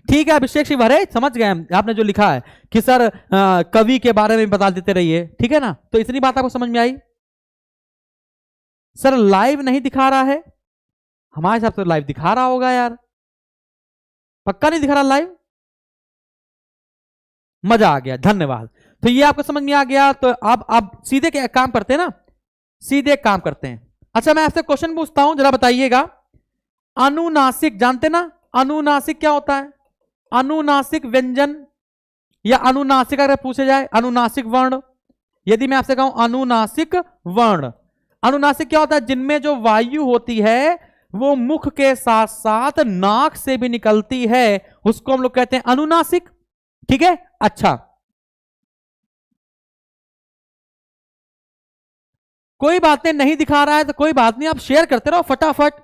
ठीक है अभिषेक शिव, अरे समझ गए हम, आपने जो लिखा है कि सर कवि के बारे में बता देते रहिए, ठीक है ना। तो इतनी बात आपको समझ में आई। सर लाइव नहीं दिखा रहा है, हमारे हिसाब से लाइव दिखा रहा होगा यार, पक्का नहीं दिखा रहा लाइव? मजा आ गया, धन्यवाद। तो ये आपको समझ में आ गया। तो अब सीधे क्या काम करते हैं ना, सीधे काम करते हैं। अच्छा मैं आपसे क्वेश्चन पूछता हूं, जरा बताइएगा। अनुनासिक जानते ना, अनुनासिक क्या होता है? अनुनासिक व्यंजन या अनुनासिक अगर पूछे जाए अनुनासिक वर्ण, यदि मैं आपसे कहूं अनुनासिक वर्ण, अनुनासिक क्या होता है? जिनमें जो वायु होती है वो मुख के साथ साथ नाक से भी निकलती है, उसको हम लोग कहते हैं अनुनासिक। ठीक है, अच्छा कोई बात नहीं, नहीं दिखा रहा है तो कोई बात नहीं, आप शेयर करते रहो फटाफट,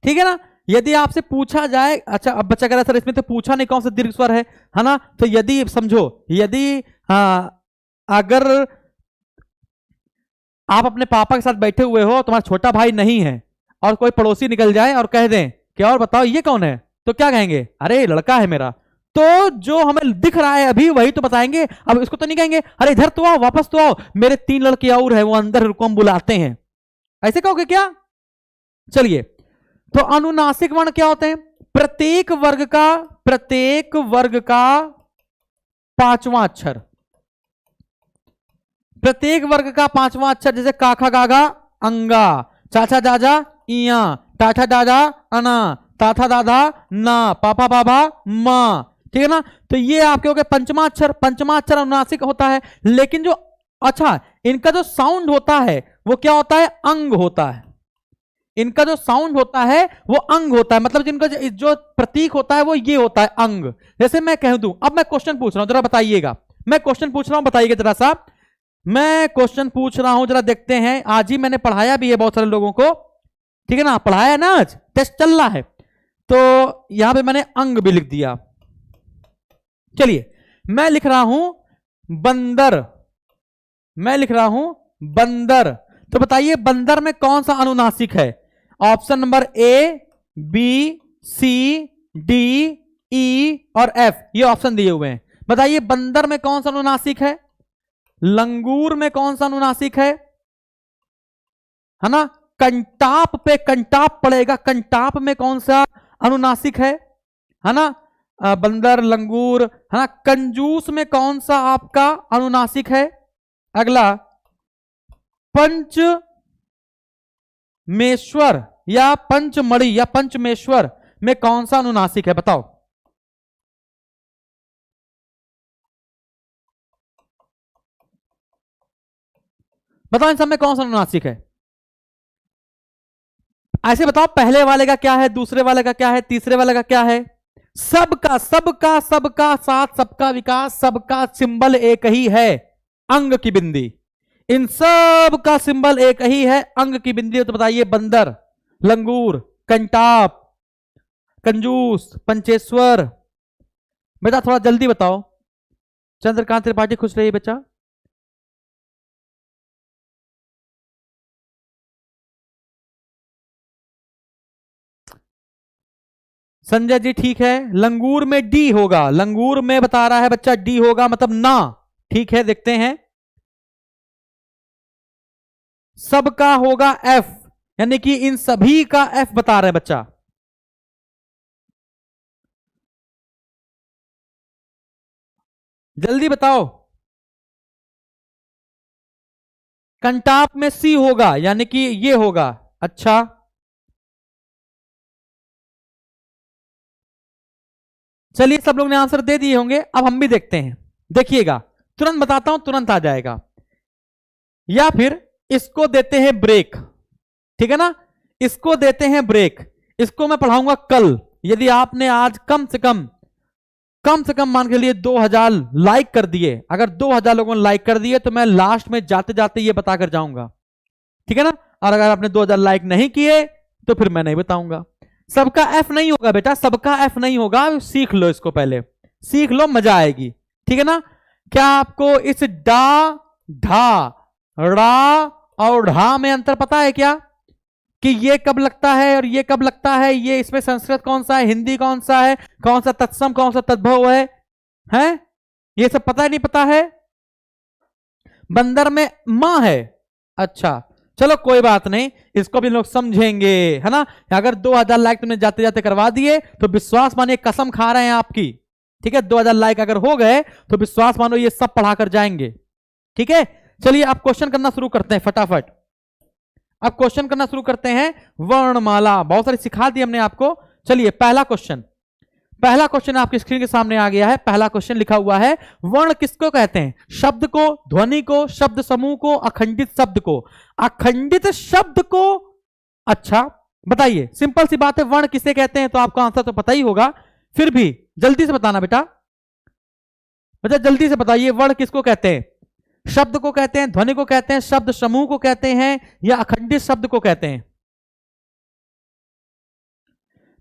ठीक है ना। यदि आपसे पूछा जाए, अच्छा अब बच्चा कह रहा है सर इसमें तो पूछा नहीं कौन सा दीर्घ स्वर है ना। तो यदि समझो, यदि अगर आप अपने पापा के साथ बैठे हुए हो, तुम्हारा छोटा भाई नहीं है, और कोई पड़ोसी निकल जाए और कह दें कि और बताओ ये कौन है, तो क्या कहेंगे? अरे लड़का है मेरा। तो जो हमें दिख रहा है अभी वही तो बताएंगे, अब इसको तो नहीं कहेंगे अरे इधर तो आओ, वापस तो आओ, मेरे 3 लड़के और है वो अंदर, रुको हम बुलाते हैं, ऐसे कहोगे क्या? चलिए, तो अनुनासिक वर्ण क्या होते हैं? प्रत्येक वर्ग का 5वां अक्षर, प्रत्येक वर्ग का 5वां अक्षर, जैसे काखा गागा अंगा, चाचा दादा इया, टाठा दादा अना, ताथा दादा ना, पापा बाबा मां, ठीक है ना। तो ये आपके हो गए पंचमा अक्षर, पंचमा अक्षर अनुनासिक होता है। लेकिन जो अच्छा इनका जो साउंड होता है वो क्या होता है? अंग होता है। इनका जो साउंड होता है वो अंग होता है, मतलब जिनका जो प्रतीक होता है वो ये होता है अंग। जैसे मैं कह दूं, अब मैं क्वेश्चन पूछ रहा हूं, जरा बताइएगा, मैं क्वेश्चन पूछ रहा हूं, बताइएगा जरा सा, मैं क्वेश्चन पूछ रहा हूं, जरा देखते हैं। आज ही मैंने पढ़ाया भी है बहुत सारे लोगों को, ठीक है ना, पढ़ाया है ना, आज टेस्ट चल रहा है, तो यहां पे मैंने अंग भी लिख दिया। चलिए मैं लिख रहा हूं बंदर, मैं लिख रहा हूं बंदर। तो बताइए बंदर में कौन सा अनुनासिक है? Option number A, B, C, D, E और एफ, ये ऑप्शन दिए हुए हैं। बताइए बंदर में कौन सा अनुनासिक है? लंगूर में कौन सा अनुनासिक है ना। कंटाप पे कंटाप पड़ेगा, कंटाप में कौन सा अनुनासिक है ना। बंदर, लंगूर, है ना। कंजूस में कौन सा आपका अनुनासिक है? अगला पंचमेश्वर या पंचमणि या पंचमेश्वर में कौन सा अनुनासिक है? बताओ। बताओ इन सब में कौन सा अनुनासिक है? ऐसे बताओ, पहले वाले का क्या है, दूसरे वाले का क्या है, तीसरे वाले का क्या है? सबका सबका सबका साथ, सबका विकास, सबका सिंबल एक ही है, अंग की बिंदी। इन सब का सिंबल एक ही है, अंग की बिंदी। तो बताइए बंदर, लंगूर, कंटाप, कंजूस, पंचेश्वर। बेटा थोड़ा जल्दी बताओ। चंद्रकांत त्रिपाठी खुश रहिए बच्चा। संजय जी ठीक है, लंगूर में डी होगा, लंगूर में बता रहा है बच्चा डी होगा, मतलब ना। ठीक है देखते हैं। सबका होगा एफ, यानी कि इन सभी का एफ बता रहे हैं बच्चा। जल्दी बताओ। कंटाप में सी होगा, यानी कि ये होगा। अच्छा चलिए, सब लोग ने आंसर दे दिए होंगे, अब हम भी देखते हैं। देखिएगा, तुरंत बताता हूं, तुरंत आ जाएगा। या फिर इसको देते हैं ब्रेक, ठीक है ना, इसको देते हैं ब्रेक। इसको मैं पढ़ाऊंगा कल। यदि आपने आज कम से कम मान के लिए 2000 लाइक कर दिए, अगर 2000 लोगों ने लाइक कर दिए तो मैं लास्ट में जाते जाते ये बता कर जाऊंगा, ठीक है ना। और अगर आपने 2000 लाइक नहीं किए तो फिर मैं नहीं बताऊंगा। सबका एफ नहीं होगा बेटा, सबका एफ नहीं होगा, सीख लो इसको, पहले सीख लो, मजा आएगी, ठीक है ना। क्या आपको इस डा, ढा, रा और ढा में अंतर पता है क्या, कि ये कब लगता है और ये कब लगता है, ये इसमें संस्कृत कौन सा है, हिंदी कौन सा है, कौन सा तत्सम कौन सा तद्भव है, हैं? ये सब पता ही नहीं पता है। बंदर में मां है, अच्छा चलो कोई बात नहीं, इसको भी लोग समझेंगे, है ना। अगर 2000 लाइक तुमने जाते जाते करवा दिए तो विश्वास मानिए, कसम खा रहे हैं आपकी, ठीक है। 2000 लाइक अगर हो गए तो विश्वास मानो ये सब पढ़ा कर जाएंगे, ठीक है। चलिए आप क्वेश्चन करना शुरू करते हैं फटाफट। अब क्वेश्चन करना शुरू करते हैं। वर्णमाला बहुत सारी सिखा दी हमने आपको। चलिए पहला क्वेश्चन, पहला क्वेश्चन आपकी स्क्रीन के सामने आ गया है। पहला क्वेश्चन लिखा हुआ है, वर्ण किसको कहते हैं, शब्द को, ध्वनि को, शब्द समूह को, अखंडित शब्द को। अखंडित शब्द को, अच्छा बताइए, सिंपल सी बात है, वर्ण किसे कहते हैं, तो आपको आंसर तो पता ही होगा, फिर भी जल्दी से बताना बेटा, बच्चा जल्दी से बताइए, वर्ण किसको कहते हैं, शब्द को कहते हैं, ध्वनि को कहते हैं, शब्द समूह को कहते हैं, या अखंडित शब्द को कहते हैं।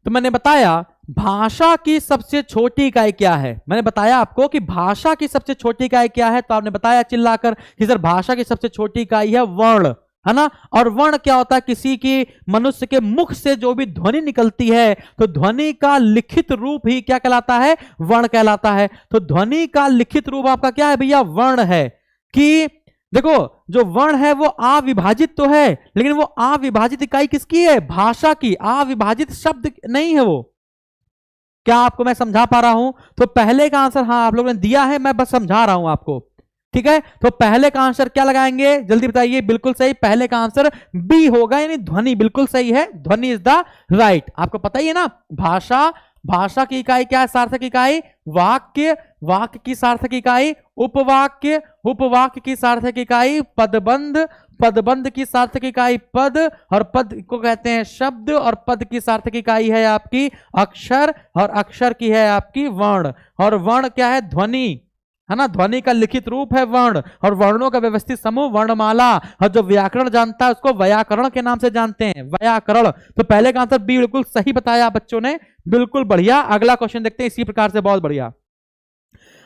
तो मैंने बताया भाषा की सबसे छोटी इकाई क्या है, मैंने बताया आपको कि भाषा की सबसे छोटी इकाई क्या है, तो आपने बताया चिल्लाकर कि सर भाषा की सबसे छोटी इकाई है वर्ण, है ना। और वर्ण क्या होता है, किसी की मनुष्य के मुख से जो भी ध्वनि निकलती है, तो ध्वनि का लिखित रूप ही क्या कहलाता है, वर्ण कहलाता है। तो ध्वनि का लिखित रूप आपका क्या है भैया, वर्ण है। कि देखो जो वर्ण है वो अविभाजित तो है, लेकिन वो अविभाजित इकाई किसकी है, भाषा की, अविभाजित शब्द नहीं है वो। क्या आपको मैं समझा पा रहा हूं, तो पहले का आंसर हाँ आप लोगों ने दिया है, मैं बस समझा रहा हूं आपको, ठीक है। तो पहले का आंसर क्या लगाएंगे, जल्दी बताइए, बिल्कुल सही, पहले का आंसर बी होगा, यानी ध्वनि, बिल्कुल सही है, ध्वनि इज द राइट। आपको पता ही है ना, भाषा, भाषा की इकाई क्या है, सार्थक इकाई, वाक्य, वाक्य की सार्थक इकाई उपवाक्य, उपवाक्य की सार्थक इकाई पदबंध, पदबंध की सार्थक इकाई पद, और पद को कहते हैं शब्द, और पद की सार्थक इकाई है आपकी अक्षर, और अक्षर की है आपकी वर्ण, और वर्ण क्या है, ध्वनि, है ना। ध्वनि का लिखित रूप है वर्ण, और वर्णों का व्यवस्थित समूह वर्णमाला, और जो व्याकरण जानता है उसको व्याकरण के नाम से जानते हैं, व्याकरण। तो पहले का आंसर बी बिल्कुल सही बताया बच्चों ने, बिल्कुल बढ़िया। अगला क्वेश्चन देखते हैं इसी प्रकार से, बहुत बढ़िया।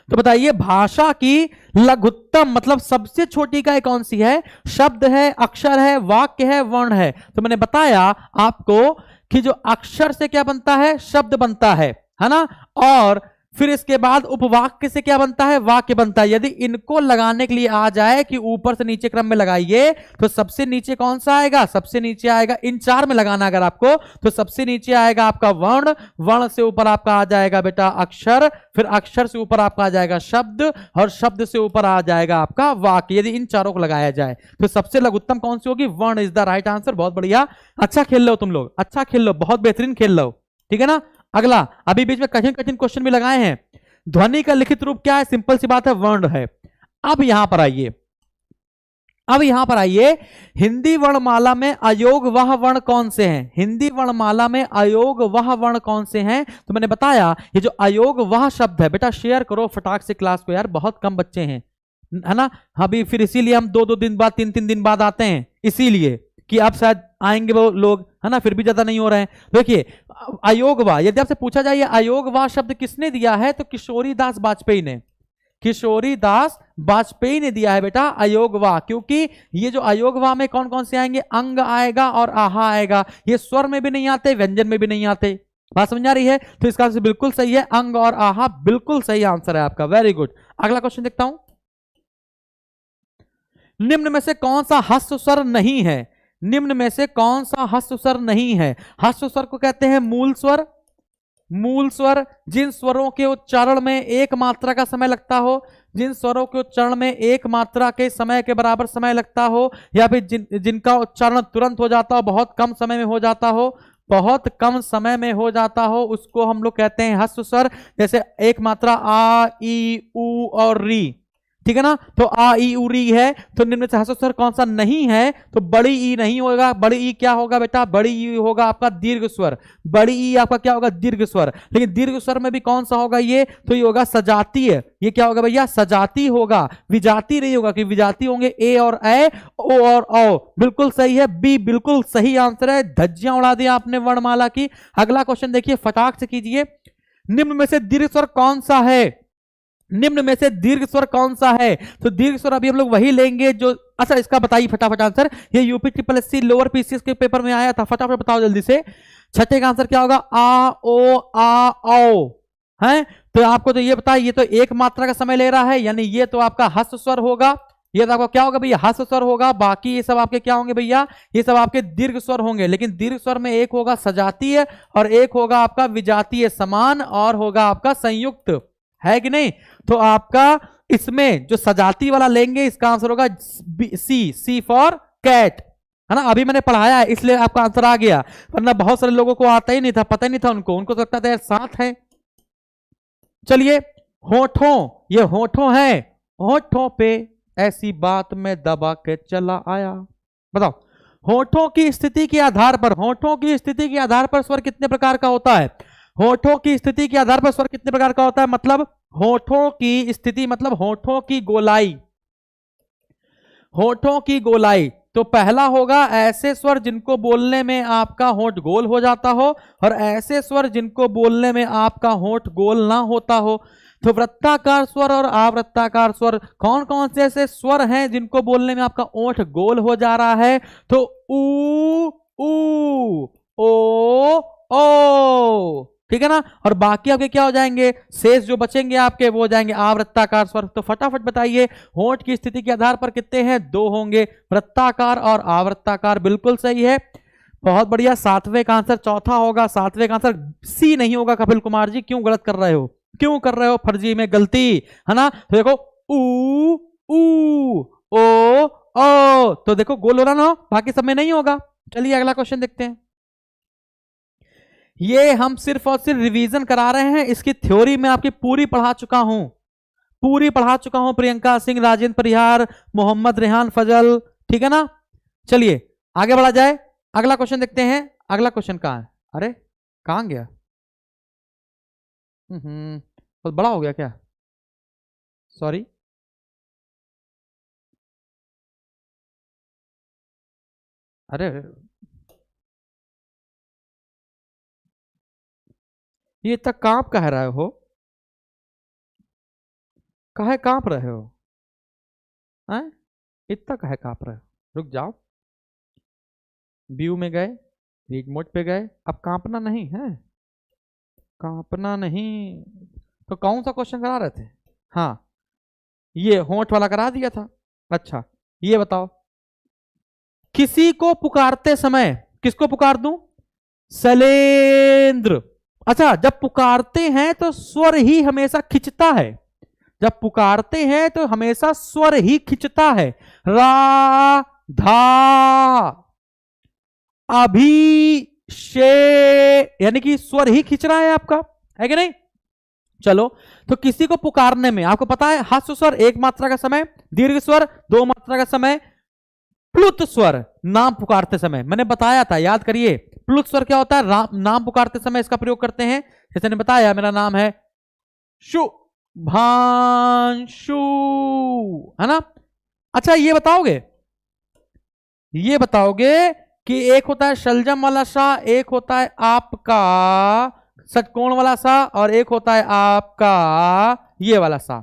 तो बताइए भाषा की लघुत्तम मतलब सबसे छोटी इकाई कौन सी है, शब्द है, अक्षर है, वाक्य है, वर्ण है। तो मैंने बताया आपको कि जो अक्षर से क्या बनता है, शब्द बनता है ना, और फिर इसके बाद उपवाक्य से क्या बनता है, वाक्य बनता है। यदि इनको लगाने के लिए आ जाए कि ऊपर से नीचे क्रम में लगाइए, तो सबसे नीचे कौन सा आएगा, सबसे नीचे आएगा, इन चार में लगाना अगर आपको, तो सबसे नीचे आएगा आपका वर्ण, वर्ण से ऊपर आपका आ जाएगा बेटा अक्षर, फिर अक्षर से ऊपर आपका आ जाएगा शब्द, और शब्द से ऊपर आ जाएगा आपका वाक्य। यदि इन चारों को लगाया जाए तो सबसे लघुत्तम कौन सी होगी, वर्ण इज द राइट आंसर। बहुत बढ़िया, अच्छा खेल लो तुम लोग, अच्छा खेल लो, बहुत बेहतरीन खेल लो, ठीक है ना। अगला, अभी बीच में कठिन कठिन क्वेश्चन भी लगाए हैं। ध्वनि का लिखित रूप क्या है, सिंपल सी बात है, वर्ण है। अब यहां पर आइए, अब यहां पर आइए, हिंदी वर्णमाला में अयोग वह वर्ण कौन से हैं, हिंदी वर्णमाला में अयोग वह वर्ण कौन से हैं। तो मैंने बताया ये जो अयोग वह शब्द है, बेटा शेयर करो फटाक से क्लास को यार, बहुत कम बच्चे हैं, है ना। अभी फिर इसीलिए हम 2-2 दिन बाद, 3-3 दिन बाद आते हैं, इसीलिए कि आप शायद आएंगे वो लोग, है ना, फिर भी ज्यादा नहीं हो रहे हैं। देखिए अयोगवा, यदि आपसे पूछा जाए अयोगवा शब्द किसने दिया है, तो किशोरी दास वाजपेयी ने, किशोरी दास वाजपेयी ने दिया है बेटा अयोगवा। क्योंकि ये जो अयोगवा में कौन कौन से आएंगे, अंग आएगा और आहा आएगा, ये स्वर में भी नहीं आते, व्यंजन में भी नहीं आते, बात समझ आ रही है। तो इसका आंसर बिल्कुल सही है, अंग और आहा बिल्कुल सही आंसर है आपका, वेरी गुड। अगला क्वेश्चन देखता हूं, निम्न में से कौन सा हस्व स्वर नहीं है, निम्न में से कौन सा हस्व स्वर नहीं है। हस्व स्वर को कहते हैं मूल स्वर, मूल स्वर जिन स्वरों के उच्चारण में एक मात्रा का समय लगता हो, जिन स्वरों के उच्चारण में एक मात्रा के समय के बराबर समय लगता हो, या फिर जिनका उच्चारण तुरंत हो जाता हो, बहुत कम समय में हो जाता हो, बहुत कम समय में हो जाता हो, उसको हम लोग कहते हैं हस्व स्वर। जैसे एक मात्रा आ, ई, उ और री, ठीक है ना। तो आ ई उ री है, तो निम्न में से ह्रस्व स्वर कौन सा नहीं है, तो बड़ी ई नहीं होगा। बड़ी ई क्या होगा बेटा, बड़ी ई होगा आपका दीर्घ स्वर। बड़ी ई आपका क्या होगा, दीर्घ स्वर। लेकिन दीर्घ स्वर में भी कौन सा होगा ये, तो ये होगा सजातीय। ये क्या होगा भैया, सजाती होगा, विजाती नहीं होगा, कि विजाती होंगे ए और ए, ओ और औ। बिल्कुल सही है, बी बिल्कुल सही आंसर है। धज्जियां उड़ा दी आपने वर्णमाला की। अगला क्वेश्चन देखिए, फटाक से कीजिए। निम्न में से दीर्घ स्वर कौन सा है, निम्न में से दीर्घ स्वर कौन सा है। तो दीर्घ स्वर अभी हम लोग वही लेंगे जो, अच्छा इसका बताइए फटाफट आंसर। ये UP triple SC lower PCS के पेपर में आया था, फटाफट बताओ जल्दी से। छठे का आंसर क्या होगा, आ ओ आ ओ है। तो आपको तो ये बताइए, ये तो एक मात्रा का समय ले रहा है, यानी ये तो आपका हस्त स्वर होगा। ये तो आपका क्या होगा भैया, हस्त स्वर होगा। बाकी ये सब आपके क्या होंगे भैया, ये सब आपके दीर्घ स्वर होंगे। लेकिन दीर्घ स्वर में एक होगा सजातीय और एक होगा आपका विजातीय, समान, और होगा आपका संयुक्त, है कि नहीं। तो आपका इसमें जो सजाती वाला लेंगे, इसका आंसर होगा सी, सी फॉर कैट, है ना। अभी मैंने पढ़ाया है इसलिए आपका आंसर आ गया, वरना बहुत सारे लोगों को आता ही नहीं था, पता ही नहीं था उनको तो लगता था यार साथ है। चलिए, होठों, ये होठों है, होठों पे ऐसी बात में दबा के चला आया। बताओ, होठों की स्थिति के आधार पर, होठों की स्थिति के आधार पर स्वर कितने प्रकार का होता है। होठों की स्थिति के आधार पर स्वर कितने प्रकार का होता है, मतलब होठों की स्थिति मतलब होठों की गोलाई, होठों की गोलाई। तो पहला होगा ऐसे स्वर जिनको बोलने में आपका होंठ गोल हो जाता हो, और ऐसे स्वर जिनको बोलने में आपका होंठ गोल ना होता हो। तो वृत्ताकार स्वर और आवृत्ताकार स्वर, कौन कौन से ऐसे स्वर हैं जिनको बोलने में आपका ओंठ गोल हो जा रहा है, तो ऊ ऊ, ओ ओ, ठीक है ना। और बाकी आपके क्या हो जाएंगे, शेष जो बचेंगे आपके वो हो जाएंगे आवृत्ताकार स्वर। तो फटाफट बताइए, होंठ की स्थिति के आधार पर कितने हैं, दो होंगे, वृत्ताकार और आवृत्ताकार। बिल्कुल सही है, बहुत बढ़िया। सातवें का आंसर चौथा होगा, सातवें का आंसर सी नहीं होगा। कपिल कुमार जी क्यों गलत कर रहे हो, क्यों कर रहे हो फर्जी में गलती, है ना। तो देखो ऊ ऊ, ओ ओ, तो देखो गोल हो रहा ना, बाकी सब में नहीं होगा। चलिए अगला क्वेश्चन देखते हैं। ये हम सिर्फ और सिर्फ रिवीजन करा रहे हैं, इसकी थ्योरी में आपकी पूरी पढ़ा चुका हूं, पूरी पढ़ा चुका हूं। प्रियंका सिंह, राजेंद्र परिहार, मोहम्मद रेहान फजल, ठीक है ना। चलिए आगे बढ़ा जाए, अगला क्वेश्चन देखते हैं। अगला क्वेश्चन कहां है, अरे कहां गया, बहुत बड़ा हो गया क्या, सॉरी। अरे ये इतना कांप कह रहे हो, काहे कांप रहे हो, हैं इतना काहे कांप रहे हो, रुक जाओ। व्यू में गए, रिमोट पे गए, अब कांपना नहीं है, कांपना नहीं। तो कौन सा क्वेश्चन करा रहे थे, हाँ ये होंठ वाला करा दिया था। अच्छा ये बताओ, किसी को पुकारते समय, किसको पुकार दूं, शैलेंद्र। अच्छा जब पुकारते हैं तो स्वर ही हमेशा खिंचता है, जब पुकारते हैं तो हमेशा स्वर ही खिंचता है। रा धा अभी शे, यानी कि स्वर ही खिंच रहा है आपका, है कि नहीं। चलो तो किसी को पुकारने में आपको पता है, ह्रस्व स्वर एक मात्रा का समय, दीर्घ स्वर दो मात्रा का समय, प्लुत स्वर नाम पुकारते समय मैंने बताया था, याद करिए। प्लुत स्वर क्या होता है, नाम पुकारते समय इसका प्रयोग करते हैं। जैसे ने बताया मेरा नाम है शुभांशु, है ना। अच्छा ये बताओगे, ये बताओगे कि एक होता है शलजम वाला सा, एक होता है आपका षटकोण वाला सा, और एक होता है आपका ये वाला सा।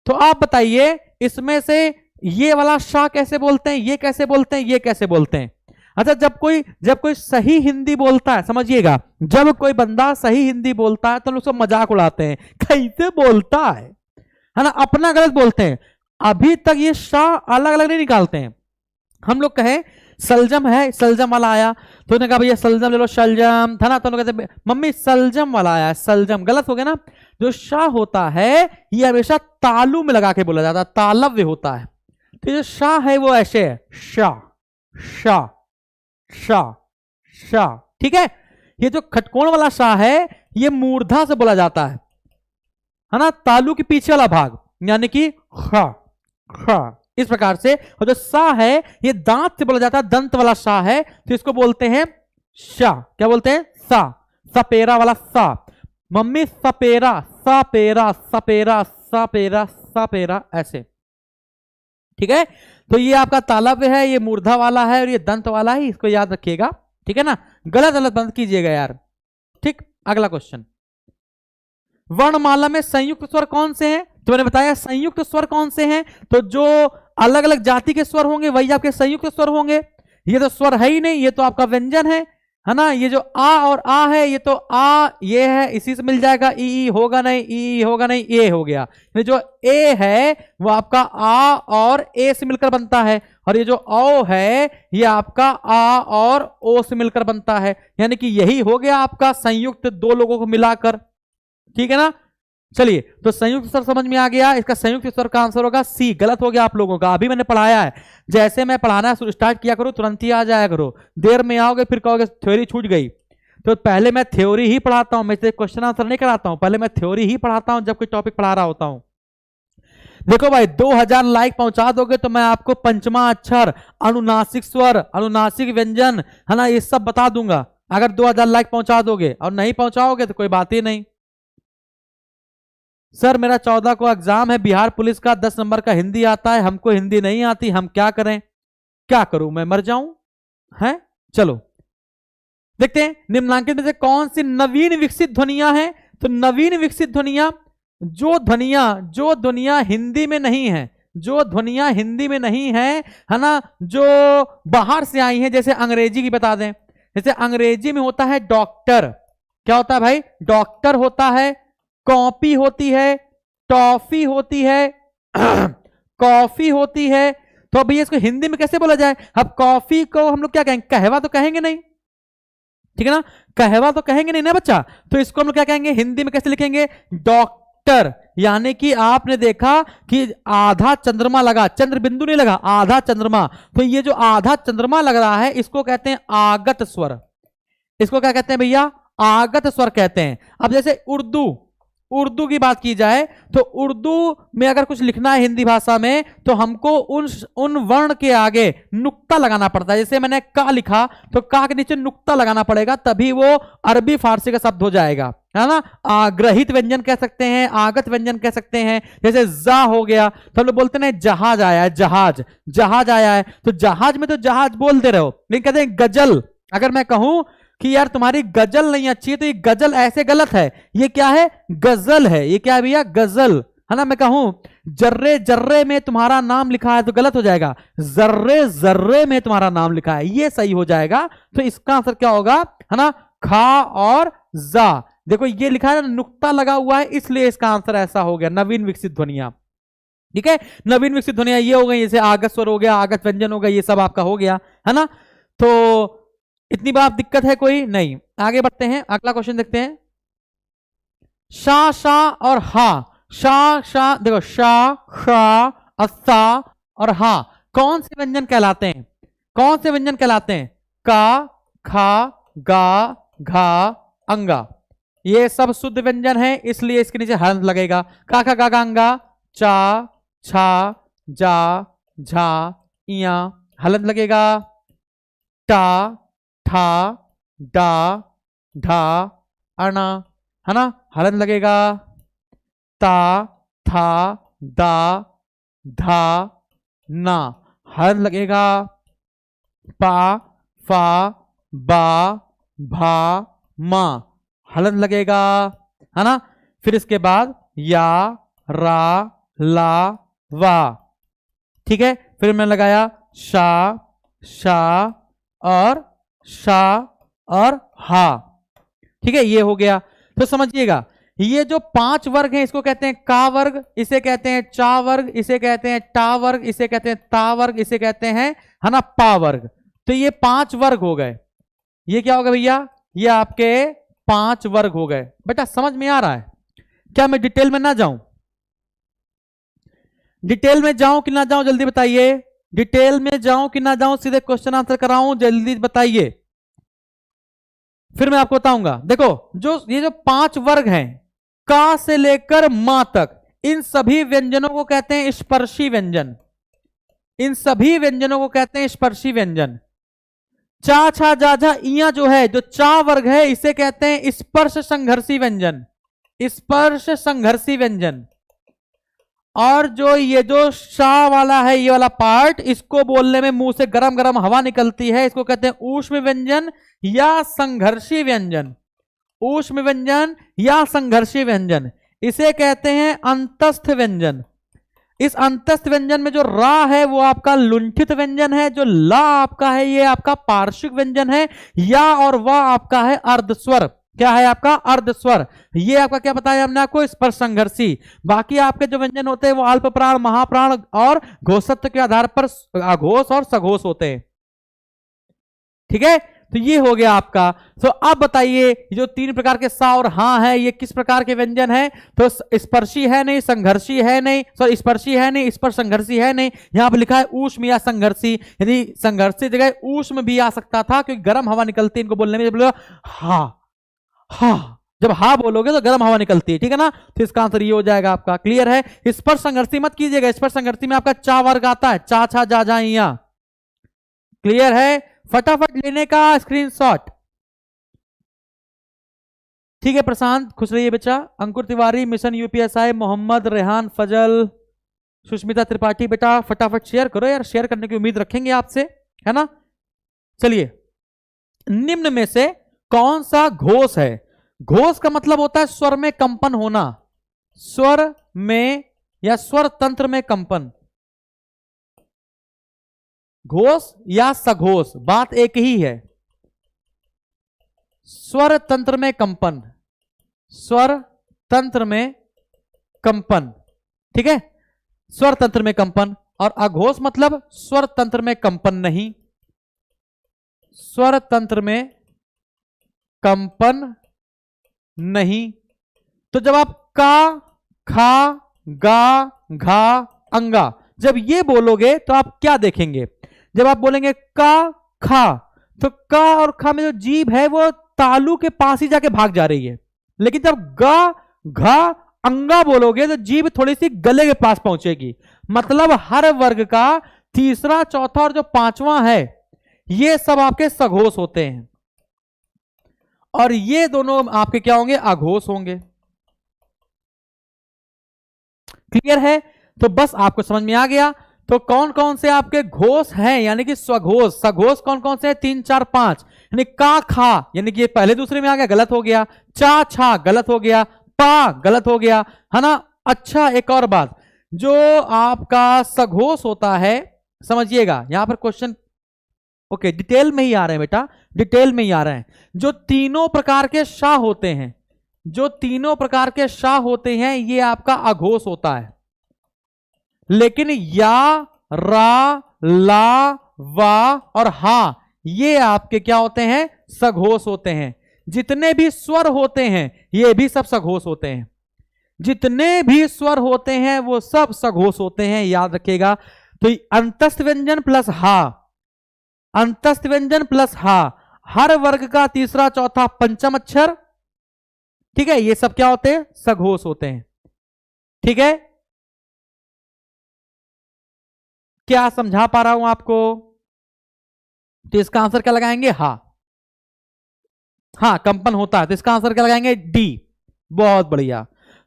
तो आप बताइए इसमें से ये वाला सा कैसे बोलते हैं, ये कैसे बोलते हैं, ये कैसे बोलते हैं। अच्छा जब कोई सही हिंदी बोलता है, समझिएगा, जब कोई बंदा सही हिंदी बोलता है तो लोग सब मजाक उड़ाते हैं, कैसे बोलता है ना, अपना गलत बोलते हैं। अभी तक ये सा अलग अलग नहीं निकालते हैं। हम लोग कहें सलजम है, सलजम वाला आया तो उन्होंने कहा भैया सलजम ले लो, सलजम था ना, तो उन्होंने कहते मम्मी सलजम वाला आया, सलजम, गलत हो गया ना। जो शाह होता है ये हमेशा तालु में लगा के बोला जाता है, तालव्य होता है। तो जो शाह है वो ऐसे है, शाह शाह शाह शाह, ठीक है। ये जो खटकोण वाला शाह है ये मूर्धा से बोला जाता है ना, तालु के पीछे वाला भाग, यानी कि खा, खा, इस प्रकार से। और जो सा है ये दांत से बोला जाता है, दंत वाला सा है, तो इसको बोलते हैं शा। क्या बोलते हैं? सा, सपेरा वाला सा। मम्मी सपेरा, सपेरा, सपेरा, सपेरा, सपेरा, ऐसे। ठीक है, तो ये आपका तालब है, ये मूर्धा वाला है और ये दंत वाला है, इसको याद रखिएगा। ठीक है ना, गलत गलत बंद कीजिएगा यार। ठीक, अगला क्वेश्चन, वर्णमाला में संयुक्त स्वर कौन से हैं? तो मैंने बताया संयुक्त स्वर कौन से हैं, तो जो अलग अलग जाति के स्वर होंगे वही आपके संयुक्त स्वर होंगे। ये तो स्वर है ही नहीं, ये तो आपका व्यंजन है ना। ये जो आ और आ है, ये तो आ ये है, इसी से मिल जाएगा। ई होगा नहीं, ई होगा नहीं, ए हो गया। ये जो ए है वो आपका आ और ए से मिलकर बनता है, और ये जो ओ है ये आपका आ और ओ से मिलकर बनता है, यानी कि यही हो गया आपका संयुक्त, दो लोगों को मिलाकर। ठीक है ना, चलिए, तो संयुक्त स्वर समझ में आ गया। इसका संयुक्त स्वर का आंसर होगा सी। गलत हो गया आप लोगों का, अभी मैंने पढ़ाया है। जैसे मैं पढ़ाना स्टार्ट किया करो तुरंत ही आ जाया करो, देर में आओगे फिर कहोगे थ्योरी छूट गई। तो पहले मैं थ्योरी ही पढ़ाता हूं, मैं क्वेश्चन आंसर नहीं कराता हूं, पहले मैं थ्योरी ही पढ़ाता हूं जब कोई टॉपिक पढ़ा रहा होता हूं। देखो भाई, 2000 लाइक पहुंचा दोगे तो मैं आपको पंचमा अक्षर, अनुनासिक स्वर, अनुनासिक व्यंजन, है ना, ये सब बता दूंगा, अगर 2000 लाइक पहुंचा दोगे। और नहीं पहुंचाओगे तो कोई बात ही नहीं। सर मेरा 14 को एग्जाम है, बिहार पुलिस का, 10 नंबर का हिंदी आता है, हमको हिंदी नहीं आती, हम क्या करें? क्या करूं, मैं मर जाऊं? है, चलो देखते हैं निम्नलिखित में से कौन सी नवीन विकसित ध्वनियां हैं। तो नवीन विकसित ध्वनियां, जो ध्वनियां हिंदी में नहीं है, जो ध्वनियां हिंदी में नहीं है ना, जो बाहर से आई हैं, जैसे अंग्रेजी की बता दें। जैसे अंग्रेजी में होता है डॉक्टर, क्या होता है भाई? डॉक्टर होता है, कॉपी होती है, टॉफी होती है, कॉफी होती है। तो अब इसको हिंदी में कैसे बोला जाए? अब कॉफी को हम लोग क्या कहेंगे? कहवा तो कहेंगे नहीं, ठीक है ना, कहवा तो कहेंगे नहीं ना बच्चा। तो इसको हम लोग क्या कहेंगे हिंदी में, कैसे लिखेंगे? डॉक्टर। यानी कि आपने देखा कि आधा चंद्रमा लगा, चंद्र बिंदु नहीं लगा, आधा चंद्रमा। तो ये जो आधा चंद्रमा लग रहा है इसको कहते हैं आगत स्वर। इसको क्या कहते हैं भैया? आगत स्वर कहते हैं। अब जैसे उर्दू की बात की जाए तो उर्दू में अगर कुछ लिखना है हिंदी भाषा में तो हमको उन वर्ण के आगे नुक्ता लगाना पड़ता है। जैसे मैंने का लिखा तो का के नीचे नुक्ता लगाना पड़ेगा, तभी वो अरबी फारसी का शब्द हो जाएगा, है ना। आग्रहित व्यंजन कह सकते हैं, आगत व्यंजन कह सकते हैं। जैसे जा हो गया तो हम लोग बोलते हैं जहाज आया है, जहाज आया है, तो जहाज में तो जहाज बोलते रहो, लेकिन कहते हैं गजल। अगर मैं कहूं कि यार तुम्हारी गजल नहीं अच्छी है तो ये गजल ऐसे गलत है, ये क्या है? गजल है। ये क्या है भैया? गजल, है ना। मैं कहूं जर्रे जर्रे में तुम्हारा नाम लिखा है तो गलत हो जाएगा, जर्रे जर्रे में तुम्हारा नाम लिखा है, ये सही हो जाएगा। तो इसका आंसर क्या होगा, है ना? खा और जा। देखो ये लिखा है ना, नुक्ता लगा हुआ है, इसलिए इसका आंसर ऐसा हो गया। नवीन विकसित ध्वनियां, ठीक है, नवीन विकसित ध्वनियां ये हो गई। जैसे आगत स्वर हो गया, आगत व्यंजन हो गया, ये सब आपका हो गया, है ना। तो इतनी बात दिक्कत है कोई नहीं। आगे बढ़ते हैं, अगला क्वेश्चन देखते हैं। शा शा और हा, शा देखो शा शा अस्सा और हा कौन से व्यंजन कहलाते हैं? कौन से व्यंजन कहलाते हैं? का, खा, गा, घा, अंगा, ये सब शुद्ध व्यंजन है, इसलिए इसके नीचे हलंत लगेगा। का खा गा गा अंगा, चा, छा, जा, झा, इया, हलंत लगेगा। टा, ठा, डा, ढा, अणा, है ना, हलन लगेगा। ता, था, दा, धा, ना, हलन लगेगा। पा, फा, बा, भा, मा, हलन लगेगा, है ना। फिर इसके बाद या, रा, ला, वा, ठीक है। फिर मैंने लगाया शा, शा और शा और हा, ठीक है, ये हो गया। तो समझिएगा ये जो 5 वर्ग हैं इसको कहते हैं का वर्ग, इसे कहते हैं चा वर्ग, इसे कहते हैं टा वर्ग, इसे कहते हैं ता वर्ग, इसे कहते हैं, है ना, पा वर्ग। तो ये 5 वर्ग हो गए। ये क्या हो गया भैया? ये आपके 5 वर्ग हो गए। बेटा समझ में आ रहा है क्या? मैं डिटेल में ना जाऊं, डिटेल में जाऊं कि ना जाऊं, जल्दी बताइए। डिटेल में जाऊं कि ना जाऊं, सीधे क्वेश्चन आंसर कराऊं, जल्दी बताइए, फिर मैं आपको बताऊंगा। देखो जो ये जो 5 वर्ग हैं, का से लेकर मां तक, इन सभी व्यंजनों को कहते हैं स्पर्शी व्यंजन। इन सभी व्यंजनों को कहते हैं स्पर्शी व्यंजन। चा छा जा झा इया जो है, जो चा वर्ग है, इसे कहते हैं स्पर्श संघर्षी व्यंजन। स्पर्श संघर्षी व्यंजन। और जो ये जो शा वाला है, ये वाला पार्ट, इसको बोलने में मुंह से गरम गरम हवा निकलती है, इसको कहते हैं ऊष्म व्यंजन या संघर्षी व्यंजन। ऊष्म व्यंजन या संघर्षी व्यंजन, इसे कहते हैं अंतस्थ व्यंजन। इस अंतस्थ व्यंजन में जो रा है वो आपका लुंठित व्यंजन है, जो ला आपका है ये आपका पार्श्विक व्यंजन है, या और वह आपका है अर्धस्वर। क्या है आपका? अर्धस्वर। ये आपका क्या बताया हमने आपको? स्पर्श संघर्षी। बाकी आपके जो व्यंजन होते हैं वो अल्प प्राण, महाप्राण और घोषत्व के आधार पर अघोष और सघोष होते हैं। ठीक है, तो ये हो गया आपका। तो अब बताइए जो तीन प्रकार के सा और हां है, ये किस प्रकार के व्यंजन है? तो स्पर्शी है नहीं, संघर्षी है नहीं, सॉरी स्पर्शी है नहीं, स्पर्श संघर्षी है नहीं। यहां पर लिखा है ऊष्म या संघर्षी, यदि संघर्षी जगह ऊष्म भी आ सकता था, क्योंकि गर्म हवा निकलती है इनको बोलने में। जब बोलो हा हा, जब हा बोलोगे तो गर्म हवा निकलती है, ठीक है ना? तो इसका आंसर ये हो जाएगा आपका। क्लियर है? स्पर्श संघर्षी मत कीजिएगा, स्पर्श संघर्षी में आपका चा वर्ग आता है, चा छा जा जा इया। क्लियर है? फटाफट लेने का स्क्रीनशॉट। ठीक है प्रशांत, खुश रहिए बच्चा। अंकुर तिवारी, मिशन यूपीएसआई, मोहम्मद रेहान फजल, सुष्मिता त्रिपाठी, बेटा फटाफट शेयर करो यार, शेयर करने की उम्मीद रखेंगे आपसे, है ना? चलिए, निम्न में से कौन सा घोष है? घोष का मतलब होता है स्वर में कंपन होना, स्वर में या स्वर तंत्र में कंपन। घोष या सघोष, बात एक ही है। स्वर तंत्र में कंपन, स्वर तंत्र में कंपन, ठीक है? स्वर तंत्र में कंपन। और अघोष मतलब स्वर तंत्र में कंपन नहीं, स्वर तंत्र में कंपन नहीं। तो जब आप का, खा, गा, घा, अंगा जब ये बोलोगे तो आप क्या देखेंगे? जब आप बोलेंगे का, खा, तो का और खा में जो जीभ है वो तालू के पास ही जाके भाग जा रही है। लेकिन जब गा, घा, अंगा बोलोगे तो जीभ थोड़ी सी गले के पास पहुंचेगी। मतलब हर वर्ग का तीसरा, चौथा और जो पांचवा है, ये सब आपके सघोष होते हैं, और ये दोनों आपके क्या होंगे? अघोष होंगे। क्लियर है? तो बस आपको समझ में आ गया। तो कौन कौन से आपके घोष हैं, यानी कि स्वघोष। सघोष कौन कौन से हैं? 3, 4, 5। यानी का, खा, यानी कि ये पहले दूसरे में आ गया, गलत हो गया। चा, छा, गलत हो गया। पा, गलत हो गया, है ना? अच्छा, एक और बात, जो आपका सघोष होता है, समझिएगा यहां पर क्वेश्चन ओके डिटेल में ही आ रहे हैं बेटा, डिटेल में ही आ रहे हैं। जो तीनों प्रकार के शा होते हैं, जो तीनों प्रकार के शा होते हैं, ये आपका अघोष होता है। लेकिन या, रा, ला, वा और हा, ये आपके क्या होते हैं? सघोष होते हैं। जितने भी स्वर होते हैं ये भी सब सघोष होते हैं। जितने भी स्वर होते हैं वो सब सघोष होते हैं, याद रखिएगा। तो अंतस्थ व्यंजन प्लस हा, अंतस्थ व्यंजन प्लस हा, हर वर्ग का तीसरा, चौथा, पंचम अक्षर, ठीक है, ये सब क्या होते हैं? सघोष होते हैं। ठीक है, क्या समझा पा रहा हूं आपको? तो इसका आंसर क्या लगाएंगे? हा। हाँ, कंपन होता है, तो इसका आंसर क्या लगाएंगे? डी। बहुत बढ़िया।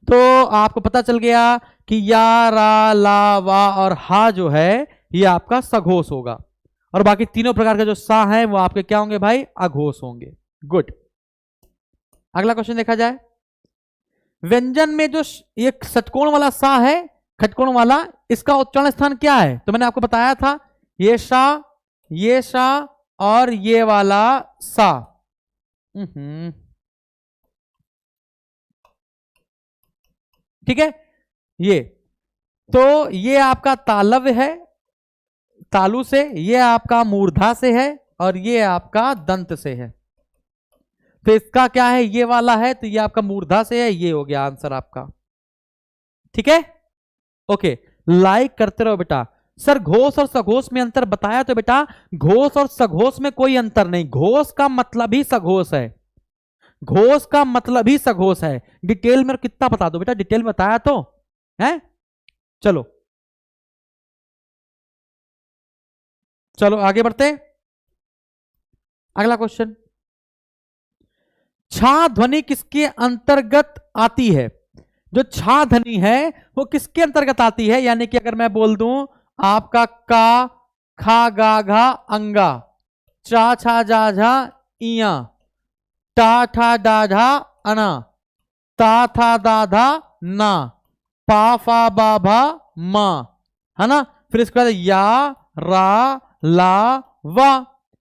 तो आपको पता चल गया कि या, रा, ला, वा और हा जो है ये आपका सघोष होगा, और बाकी तीनों प्रकार के जो सा हैं वो आपके क्या होंगे भाई? अघोष होंगे। गुड। अगला क्वेश्चन देखा जाए। व्यंजन में जो ये षटकोण वाला सा है, खटकोण वाला, इसका उच्चारण स्थान क्या है? तो मैंने आपको बताया था, ये शा और ये वाला सा। ठीक है, ये तो ये आपका तालव्य है, तालु से, ये आपका मूर्धा से है, और ये आपका दंत से है। तो इसका क्या है? ये वाला है, तो ये आपका मूर्धा से है, ये हो गया आंसर आपका। ठीक है, ओके, लाइक करते रहो बेटा। सर घोष और सघोष में अंतर बताया, तो बेटा घोष और सघोष में कोई अंतर नहीं, घोष का मतलब ही सघोष है, घोष का मतलब ही सघोष है। डिटेल में कितना बता दो बेटा? डिटेल में बताया तो है। चलो चलो आगे बढ़ते। अगला क्वेश्चन, छा ध्वनि किसके अंतर्गत आती है? जो छा ध्वनि है वो किसके अंतर्गत आती है? यानी कि अगर मैं बोल दूं आपका का, खा, गा, घा, अंगा, चा, छा, जा, झा, इया, टा, ठा, डा, ढा, अना, ता, था, दा, धा, ना, पा, फा, बा, भा, मा, है ना। फिर इसके बाद या, रा, ला, वा।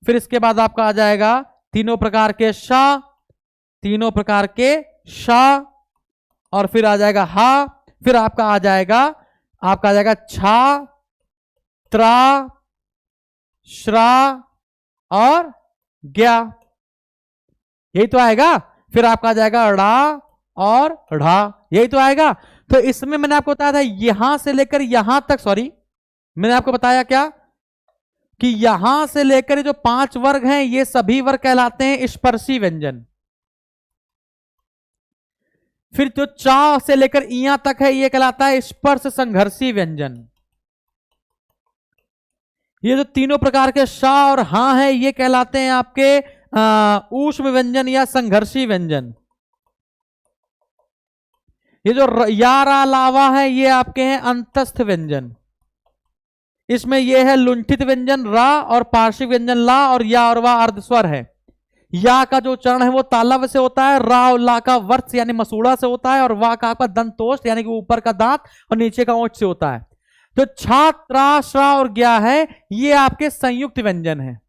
फिर इसके बाद आपका आ जाएगा तीनों प्रकार के शा, तीनों प्रकार के शा, और फिर आ जाएगा हा। फिर आपका आ जाएगा छा, त्रा, श्रा और ज्ञा, यही तो आएगा। फिर आपका आ जाएगा ड़ा और ढ़ा, यही तो आएगा। तो इसमें मैंने आपको बताया था यहां से लेकर यहां तक, सॉरी मैंने आपको बताया क्या कि यहां से लेकर जो 5 वर्ग हैं ये सभी वर्ग कहलाते हैं स्पर्शी व्यंजन। फिर जो चा से लेकर इया तक है ये कहलाता है स्पर्श संघर्षी व्यंजन। ये जो तीनों प्रकार के शा और हा है ये कहलाते हैं आपके ऊष्म व्यंजन या संघर्षी व्यंजन। ये जो या, रा, लावा है ये आपके हैं अंतस्थ व्यंजन। इसमें ये है लुंठित व्यंजन रा और पार्श्विक व्यंजन ला, और या और वा अर्धस्वर है। या का जो उच्चारण है वो तालव्य से होता है, रा और ला का वर्त यानी मसूड़ा से होता है, और वा का आपका दंतोष्ठ यानी कि ऊपर का दांत और नीचे का ओंठ से होता है। तो छा, त्रा, श्रा और ज्ञा है ये आपके संयुक्त व्यंजन है।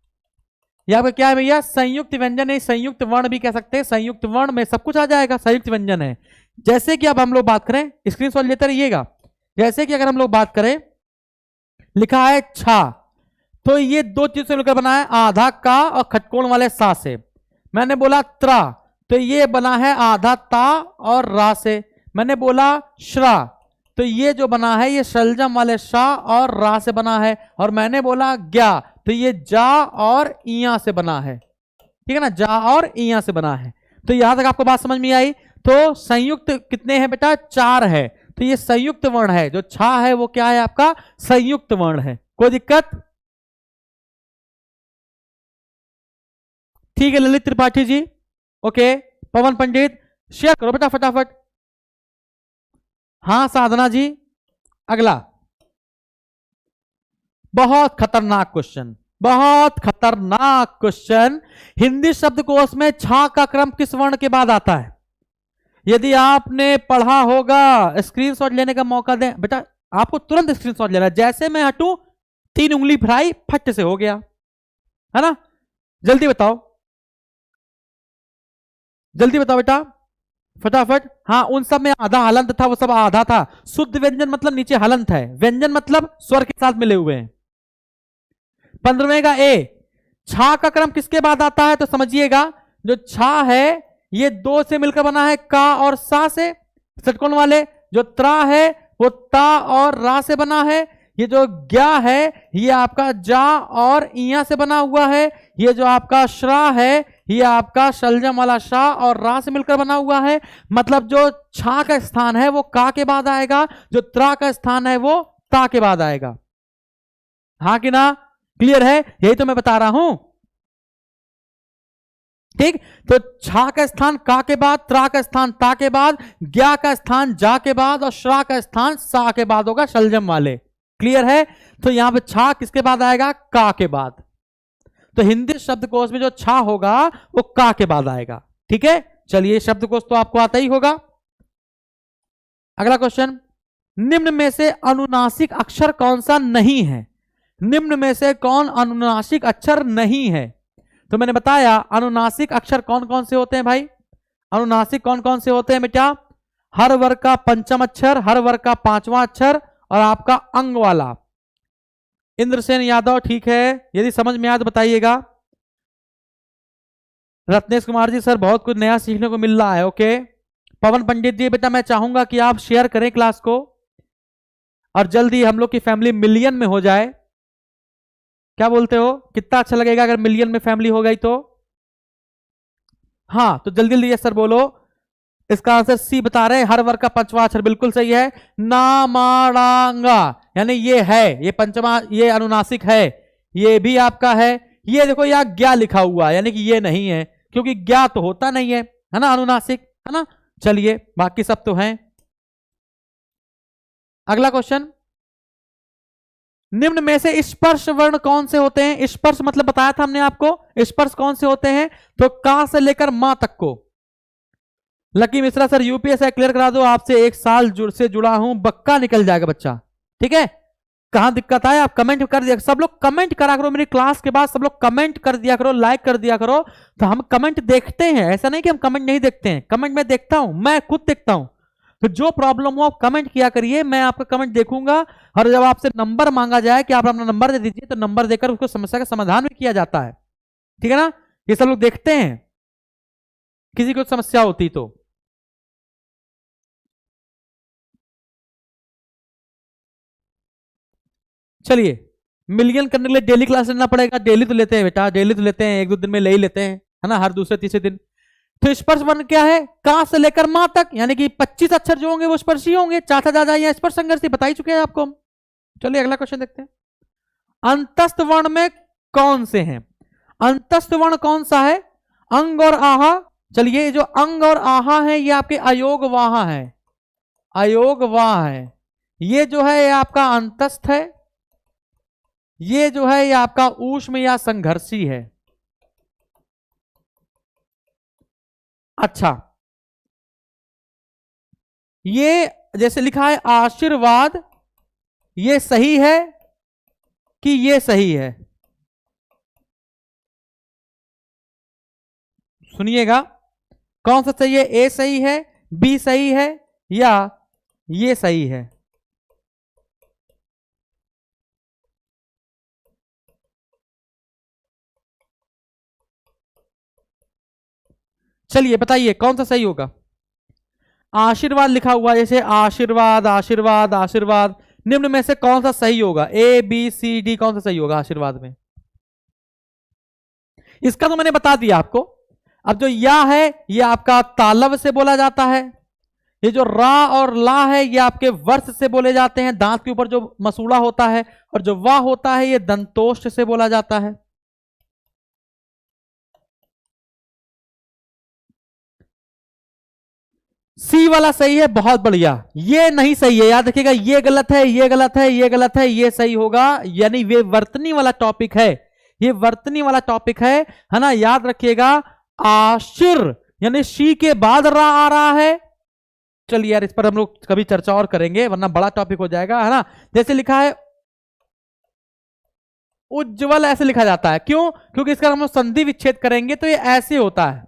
ये आपका क्या है भैया? संयुक्त व्यंजन है। संयुक्त वर्ण भी कह सकते हैं, संयुक्त वर्ण में सब कुछ आ जाएगा, संयुक्त व्यंजन है। जैसे कि अब हम लोग बात करें, स्क्रीनशॉट लेते रहिएगा, जैसे कि अगर हम लोग बात करें लिखा है छा, तो ये दो चीज से मिलकर बना है, आधा का और खटकोण वाले सा से। मैंने बोला त्रा, तो ये बना है आधा ता और रा से। मैंने बोला श्रा, तो ये जो बना है ये शलजम वाले शा और रा से बना है। और मैंने बोला ज्ञा, तो ये जा और इया से बना है, ठीक है ना, जा और इया से बना है। तो यहां तक आपको बात समझ में आई। तो संयुक्त कितने हैं बेटा? 4 है। तो ये संयुक्त वर्ण है, जो छा है वो क्या है आपका? संयुक्त वर्ण है। कोई दिक्कत? ठीक है ललित त्रिपाठी जी, ओके। पवन पंडित शेयर करो बेटा फटाफट। हाँ साधना जी, अगला बहुत खतरनाक क्वेश्चन, बहुत खतरनाक क्वेश्चन। हिंदी शब्दकोश में छा का क्रम किस वर्ण के बाद आता है? यदि आपने पढ़ा होगा स्क्रीनशॉट लेने का मौका दें बेटा, आपको तुरंत स्क्रीनशॉट लेना है। जैसे मैं हटूं 3 उंगली फ्राई फट से हो गया, है ना। जल्दी बताओ, जल्दी बताओ बेटा फटाफट। हाँ उन सब में आधा हलंत था, वो सब आधा था। शुद्ध व्यंजन मतलब नीचे हलंत है, व्यंजन मतलब स्वर के साथ मिले हुए हैं। 15वें का ए, छा का क्रम किसके बाद आता है? तो समझिएगा जो छा है ये 2 से मिलकर बना है, का और सा से षटकोण वाले। जो त्रा है वो ता और रा से बना है। ये जो ज्ञा है ये आपका जा और इया से बना हुआ है। ये जो आपका श्रा है ये आपका शलजम वाला शा और रा से मिलकर बना हुआ है। मतलब जो छा का स्थान है वो का के बाद आएगा, जो त्रा का स्थान है वो ता के बाद आएगा। हाँ कि ना? क्लियर है? यही तो मैं बता रहा हूं, ठीक। तो छा का स्थान का के बाद, त्रा का स्थान ता के बाद, ज्ञा का स्थान जा के बाद, और श्रा का स्थान सा के बाद होगा, शलजम वाले। क्लियर है? तो यहां पे छा किसके बाद आएगा? का के बाद। तो हिंदी शब्दकोश में जो छा होगा वो का के बाद आएगा, ठीक है। चलिए शब्दकोश तो आपको आता ही होगा। अगला क्वेश्चन, निम्न में से अनुनासिक अक्षर कौन सा नहीं है? निम्न में से कौन अनुनासिक अक्षर नहीं है? तो मैंने बताया अनुनासिक अक्षर कौन कौन से होते हैं भाई। अनुनासिक कौन कौन से होते हैं बेटा? हर वर्ग का पंचम अक्षर, हर वर्ग का 5वां अक्षर, और आपका अंग वाला। इंद्रसेन यादव ठीक है, यदि समझ में आया तो बताइएगा। रत्नेश कुमार जी सर बहुत कुछ नया सीखने को मिल रहा है, ओके। पवन पंडित जी बेटा मैं चाहूंगा कि आप शेयर करें क्लास को, और जल्दी हम लोग की फैमिली मिलियन में हो जाए। क्या बोलते हो? कितना अच्छा लगेगा अगर मिलियन में फैमिली हो गई तो? हाँ तो जल्दी जल्दी सर बोलो। इसका आंसर सी बता रहे हैं, हर वर्ग का पंचवा अक्षर बिल्कुल सही है। नामाड़ांगा यानी ये है, ये पंचमा, ये अनुनासिक है, ये भी आपका है। ये देखो यहाँ ज्ञा लिखा हुआ है, यानी कि ये नहीं है, क्योंकि ज्ञा तो होता नहीं है ना अनुनासिक, है ना। चलिए बाकी सब तो हैं। अगला क्वेश्चन, निम्न में से स्पर्श वर्ण कौन से होते हैं? स्पर्श मतलब बताया था हमने आपको, स्पर्श कौन से होते हैं? तो का से लेकर मां तक को। Lucky Mishra sir UPSC clear करा दो, आपसे 1 साल से जुड़ा हूं, बक्का निकल जाएगा बच्चा। ठीक है, कहां दिक्कत आए आप कमेंट कर दिया, सब लोग कमेंट करा करो मेरी क्लास के बाद, सब लोग कमेंट कर दिया करो, लाइक कर दिया करो, तो हम कमेंट देखते हैं, ऐसा नहीं कि हम कमेंट नहीं देखते हैं, कमेंट मैं देखता हूं, मैं खुद देखता हूं। तो जो प्रॉब्लम हो आप कमेंट किया करिए, मैं आपका कमेंट देखूंगा, और जब आपसे नंबर मांगा जाए कि आप अपना नंबर दे दीजिए, तो नंबर देकर उसको समस्या का समाधान भी किया जाता है। ठीक है ना, ये सब लोग देखते हैं, किसी को समस्या होती तो। चलिए, मिलियन करने के लिए डेली क्लास लेना पड़ेगा, डेली तो लेते हैं बेटा, डेली तो लेते हैं, 1-2 दिन में ले ही लेते हैं, है ना, हर दूसरे तीसरे दिन। तो स्पर्श वर्ण क्या है? का से लेकर मां तक, यानी कि 25 अक्षर जो होंगे वो स्पर्शी होंगे, चाचा दादा या स्पर्श संघर्षी, बता ही चुके हैं आपको हम। चलिए अगला क्वेश्चन देखते हैं, अंतस्थ वर्ण में कौन से हैं? अंतस्थ वर्ण कौन सा है? अंग और आहा। चलिए, जो अंग और आहा है ये आपके अयोग वाहा है, अयोग वाह है, ये जो है ये आपका अंतस्थ है, ये जो है ये आपका ऊष्म या संघर्षी है। अच्छा, ये जैसे लिखा है आशीर्वाद, ये सही है कि ये सही है? सुनिएगा, कौन सा सही है? ए सही है, बी सही है, या ये सही है? चलिए बताइए कौन सा सही होगा। आशीर्वाद लिखा हुआ, जैसे आशीर्वाद आशीर्वाद आशीर्वाद, निम्न में से कौन सा सही होगा? ए बी सी डी, कौन सा सही होगा आशीर्वाद में? इसका तो मैंने बता दिया आपको। अब जो या है ये आपका तालव से बोला जाता है, ये जो रा और ला है ये आपके वर्ष से बोले जाते हैं, दांत के ऊपर जो मसूड़ा होता है, और जो वाह होता है ये दंतोष्ठ से बोला जाता है। सी वाला सही है, बहुत बढ़िया। ये नहीं सही है, याद रखिएगा, ये गलत है, ये गलत है, ये गलत है, ये सही होगा, यानी ये वर्तनी वाला टॉपिक है, ये वर्तनी वाला टॉपिक है ना, याद रखिएगा। आशिर यानी शी के बाद रा आ रहा है। चलिए यार, इस पर हम लोग कभी चर्चा और करेंगे, वरना बड़ा टॉपिक हो जाएगा, है ना। जैसे लिखा है उज्जवल, ऐसे लिखा जाता है, क्यों? क्योंकि इसका हम लोग संधि विच्छेद करेंगे तो ये ऐसे होता है,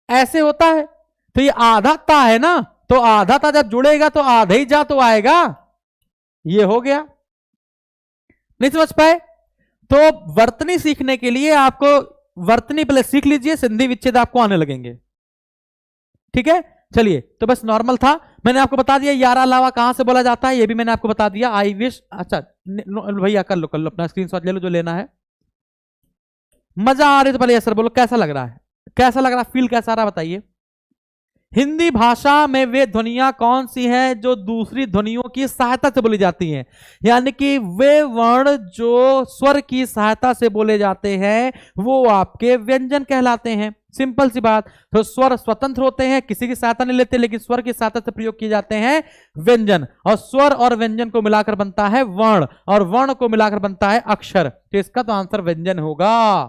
ऐसे होता है, तो ये आधा ता है ना, तो आधा ता जब जुड़ेगा तो आधा ही जा तो आएगा, ये हो गया। नहीं समझ पाए? तो वर्तनी सीखने के लिए आपको वर्तनी पहले सीख लीजिए, संधि विच्छेद आपको आने लगेंगे। ठीक है, चलिए, तो बस नॉर्मल था, मैंने आपको बता दिया यारा लावा कहां से बोला जाता है, ये भी मैंने आपको बता दिया। आई विश, अच्छा भैया कर लो अपना स्क्रीनशॉट ले लो जो लेना है। मजा आ रही तो पहले सर बोलो कैसा लग रहा है, कैसा लग रहा है, फील कैसा रहा बताइए। हिंदी भाषा में वे ध्वनियां कौन सी हैं जो दूसरी ध्वनियों की सहायता से बोली जाती हैं? यानी कि वे वर्ण जो स्वर की सहायता से बोले जाते हैं वो आपके व्यंजन कहलाते हैं। सिंपल सी बात। तो स्वर स्वतंत्र होते हैं, किसी की सहायता नहीं लेते, लेकिन स्वर की सहायता से प्रयोग किए जाते हैं व्यंजन, और स्वर और व्यंजन को मिलाकर बनता है वर्ण, और वर्ण को मिलाकर बनता है अक्षर। तो इसका तो आंसर व्यंजन होगा,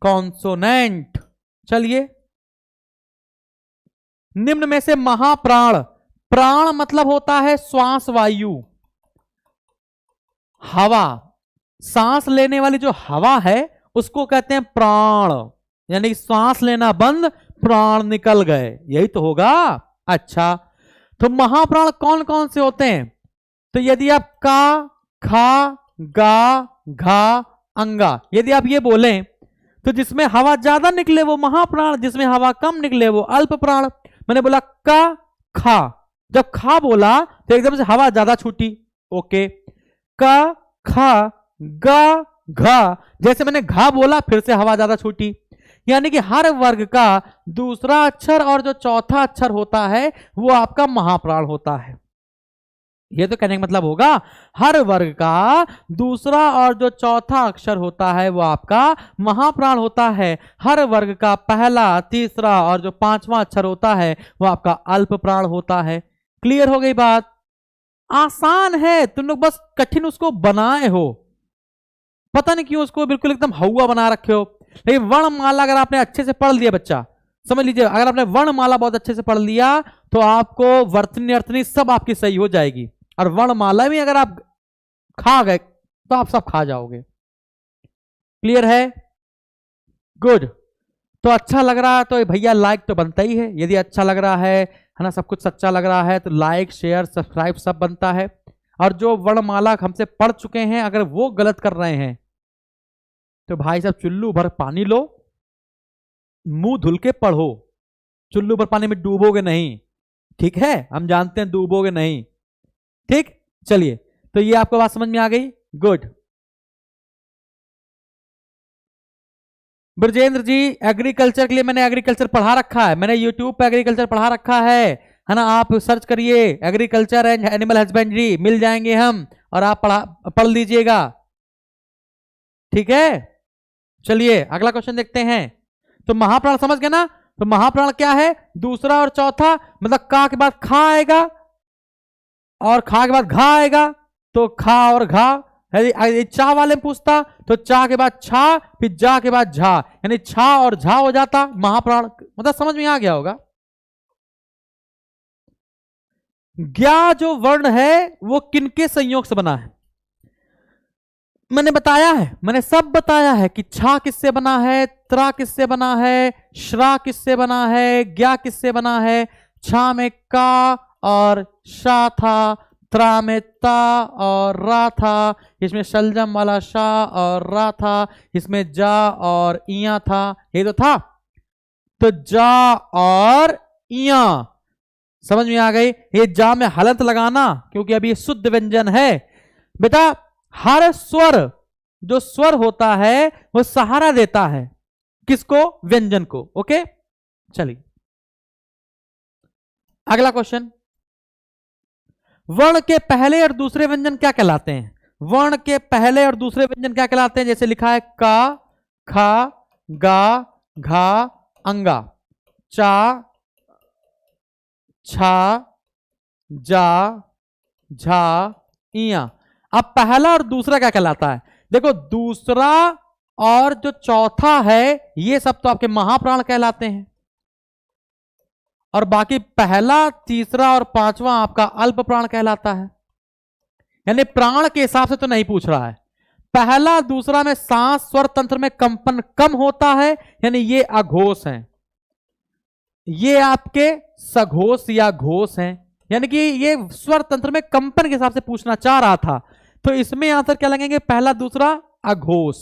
कॉन्सोनेंट। चलिए, निम्न में से महाप्राण, प्राण मतलब होता है श्वास वायु, हवा, सांस लेने वाली जो हवा है उसको कहते हैं प्राण, यानी श्वास लेना बंद, प्राण निकल गए, यही तो होगा। अच्छा, तो महाप्राण कौन कौन से होते हैं? तो यदि आप का, खा, गा, घा, अंगा, यदि आप ये बोलें तो जिसमें हवा ज्यादा निकले वो महाप्राण, जिसमें हवा कम निकले वो अल्प प्राण। मैंने बोला का, खा, जब खा बोला तो एकदम से हवा ज्यादा छूटी, ओके। का, खा, गा, घा, जैसे मैंने घा बोला फिर से हवा ज्यादा छूटी। यानी कि हर वर्ग का दूसरा अक्षर और जो चौथा अक्षर होता है वो आपका महाप्राण होता है। ये तो कहने का मतलब होगा हर वर्ग का दूसरा और जो चौथा अक्षर होता है वो आपका महाप्राण होता है। हर वर्ग का पहला, तीसरा और जो पांचवा अक्षर होता है वो आपका अल्प प्राण होता है। क्लियर हो गई बात? आसान है, तुम लोग बस कठिन उसको बनाए हो, पता नहीं क्यों उसको बिल्कुल एकदम हवा बना रखे हो। लेकिन वर्णमाला अगर आपने अच्छे से पढ़ लिया, बच्चा समझ लीजिए, अगर आपने वर्णमाला बहुत अच्छे से पढ़ लिया तो आपको वर्तनी अर्थनी सब आपकी सही हो जाएगी। और वर्णमाला में अगर आप खा गए तो आप सब खा जाओगे। क्लियर है? गुड। तो अच्छा लग रहा है तो भैया लाइक तो बनता ही है, यदि अच्छा लग रहा है ना, सब कुछ सच्चा लग रहा है तो लाइक शेयर सब्सक्राइब सब बनता है। और जो वर्णमाला हमसे पढ़ चुके हैं अगर वो गलत कर रहे हैं तो भाई साहब चुल्लू भर पानी लो, मुंह धुल के पढ़ो, चुल्लू भर पानी में डूबोगे नहीं, ठीक है? हम जानते हैं डूबोगे नहीं, ठीक? चलिए, तो ये आपको बात समझ में आ गई? गुड। ब्रजेंद्र जी, एग्रीकल्चर के लिए मैंने एग्रीकल्चर पढ़ा रखा है, मैंने यूट्यूब पे एग्रीकल्चर पढ़ा रखा है ना? आप सर्च करिए एग्रीकल्चर एंड एनिमल हस्बेंड्री, मिल जाएंगे हम, और आप पढ़ लीजिएगा, ठीक है? चलिए अगला क्वेश्चन देखते हैं। तो महाप्राण समझ गए ना? तो महाप्राण क्या है? दूसरा और चौथा, मतलब का के बाद खा आएगा और खा के बाद घा आएगा, तो खा और घा। यदि चा वाले में पूछता तो चा के बाद छा, फिर जा के बाद झा, यानी छा और झा हो जाता महाप्राण। मतलब समझ में आ गया होगा। ज्ञा जो वर्ण है वो किनके संयोग से बना है? मैंने बताया है, मैंने सब बताया है कि छा किससे बना है, त्रा किससे बना है, श्रा किससे बना है, ज्ञा किससे बना है। छा में का और शा था, त्रा में ता और रा था, इसमें शलजम वाला शा और रा था, इसमें जा और इया था, ये तो था। तो जा और इया समझ में आ गई? ये जा में हलंत लगाना क्योंकि अभी शुद्ध व्यंजन है। बेटा हर स्वर, जो स्वर होता है वो सहारा देता है किसको? व्यंजन को। ओके, चलिए अगला क्वेश्चन। वर्ण के पहले और दूसरे व्यंजन क्या कहलाते हैं? वर्ण के पहले और दूसरे व्यंजन क्या कहलाते हैं? जैसे लिखा है का, खा, गा, घा, अंगा, चा, छा, जा, झा, इया। अब पहला और दूसरा क्या कहलाता है? देखो दूसरा और जो चौथा है ये सब तो आपके महाप्राण कहलाते हैं, और बाकी पहला, तीसरा और पांचवा आपका अल्प प्राण कहलाता है। यानी प्राण के हिसाब से तो नहीं पूछ रहा है। पहला दूसरा में सांस स्वर तंत्र में कंपन कम होता है, यानी ये अघोष हैं, ये आपके सघोष या घोष हैं, यानी कि ये स्वर तंत्र में कंपन के हिसाब से पूछना चाह रहा था। तो इसमें आंसर क्या लगेंगे? पहला दूसरा अघोष।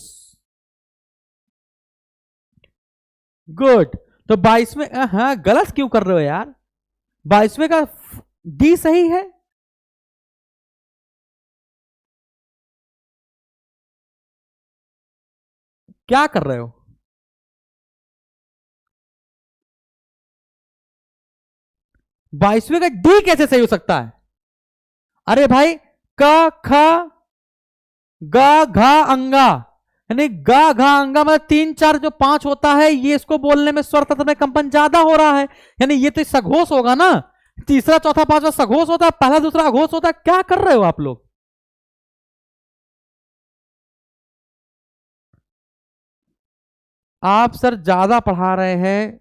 गुड। तो 22वें, हाँ गलत क्यों कर रहे हो यार? 22वें का डी सही है। क्या कर रहे हो? बाईसवें का डी कैसे सही हो सकता है? अरे भाई का, खा, गा, घा, अंगा, यानी गा, घा, अंगा मतलब 3 4 जो 5 होता है ये इसको बोलने में स्वर तंत्र में कंपन ज्यादा हो रहा है, यानी ये तो सघोष होगा ना। तीसरा चौथा पांचवा सघोष होता है, पहला दूसरा अघोष होता है। क्या कर रहे हो आप लोग? आप सर ज्यादा पढ़ा रहे हैं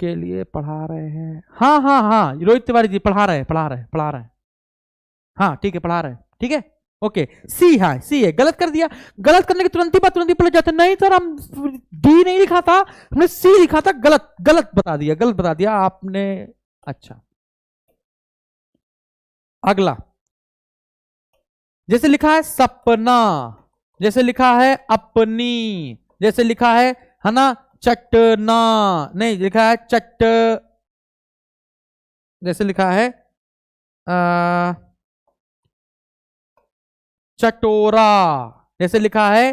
के लिए पढ़ा रहे हैं। हाँ हाँ हाँ, रोहित तिवारी जी पढ़ा रहे हैं, पढ़ा रहे हैं, पढ़ा रहे हैं। हाँ ठीक है, पढ़ा रहे हैं, ठीक है, ओके। सी, हाँ सी है, गलत कर दिया। गलत करने के तुरंत ही पलट जाते। नहीं सर हम डी नहीं लिखा था, हमने सी लिखा था। गलत गलत बता दिया, गलत बता दिया आपने। अच्छा अगला, जैसे लिखा है सपना, जैसे लिखा है अपनी, जैसे लिखा है ना चटना, नहीं लिखा है चट, जैसे लिखा है चटोरा, जैसे लिखा है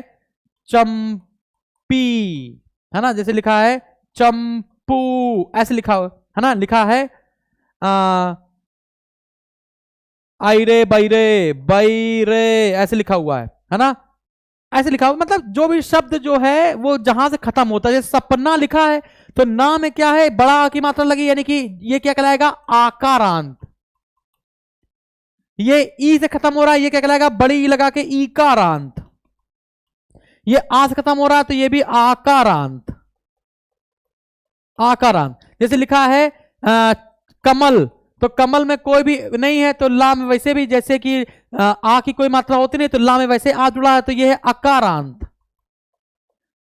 चंपी, है ना, जैसे लिखा है चंपू, ऐसे लिखा है ना, लिखा है आईरे बैरे बैरे, ऐसे लिखा हुआ है ना, ऐसे लिखा हुआ, मतलब जो भी शब्द जो है वो जहां से खत्म होता है, जैसे सपना लिखा है तो ना में क्या है, बड़ा आ की मात्रा लगी, यानी कि ये क्या कहलाएगा, आकारांत। ये ई से खत्म हो रहा है, ये क्या कहलाएगा, बड़ी ई लगा के ईकारांत। ये आ से खत्म हो रहा है तो ये भी आकारांत, आकारांत। जैसे लिखा है कमल, तो कमल में कोई भी नहीं है तो ला में वैसे भी, जैसे कि आ की कोई मात्रा होती नहीं तो ला में वैसे आ जुड़ा है, तो ये है अकारांत।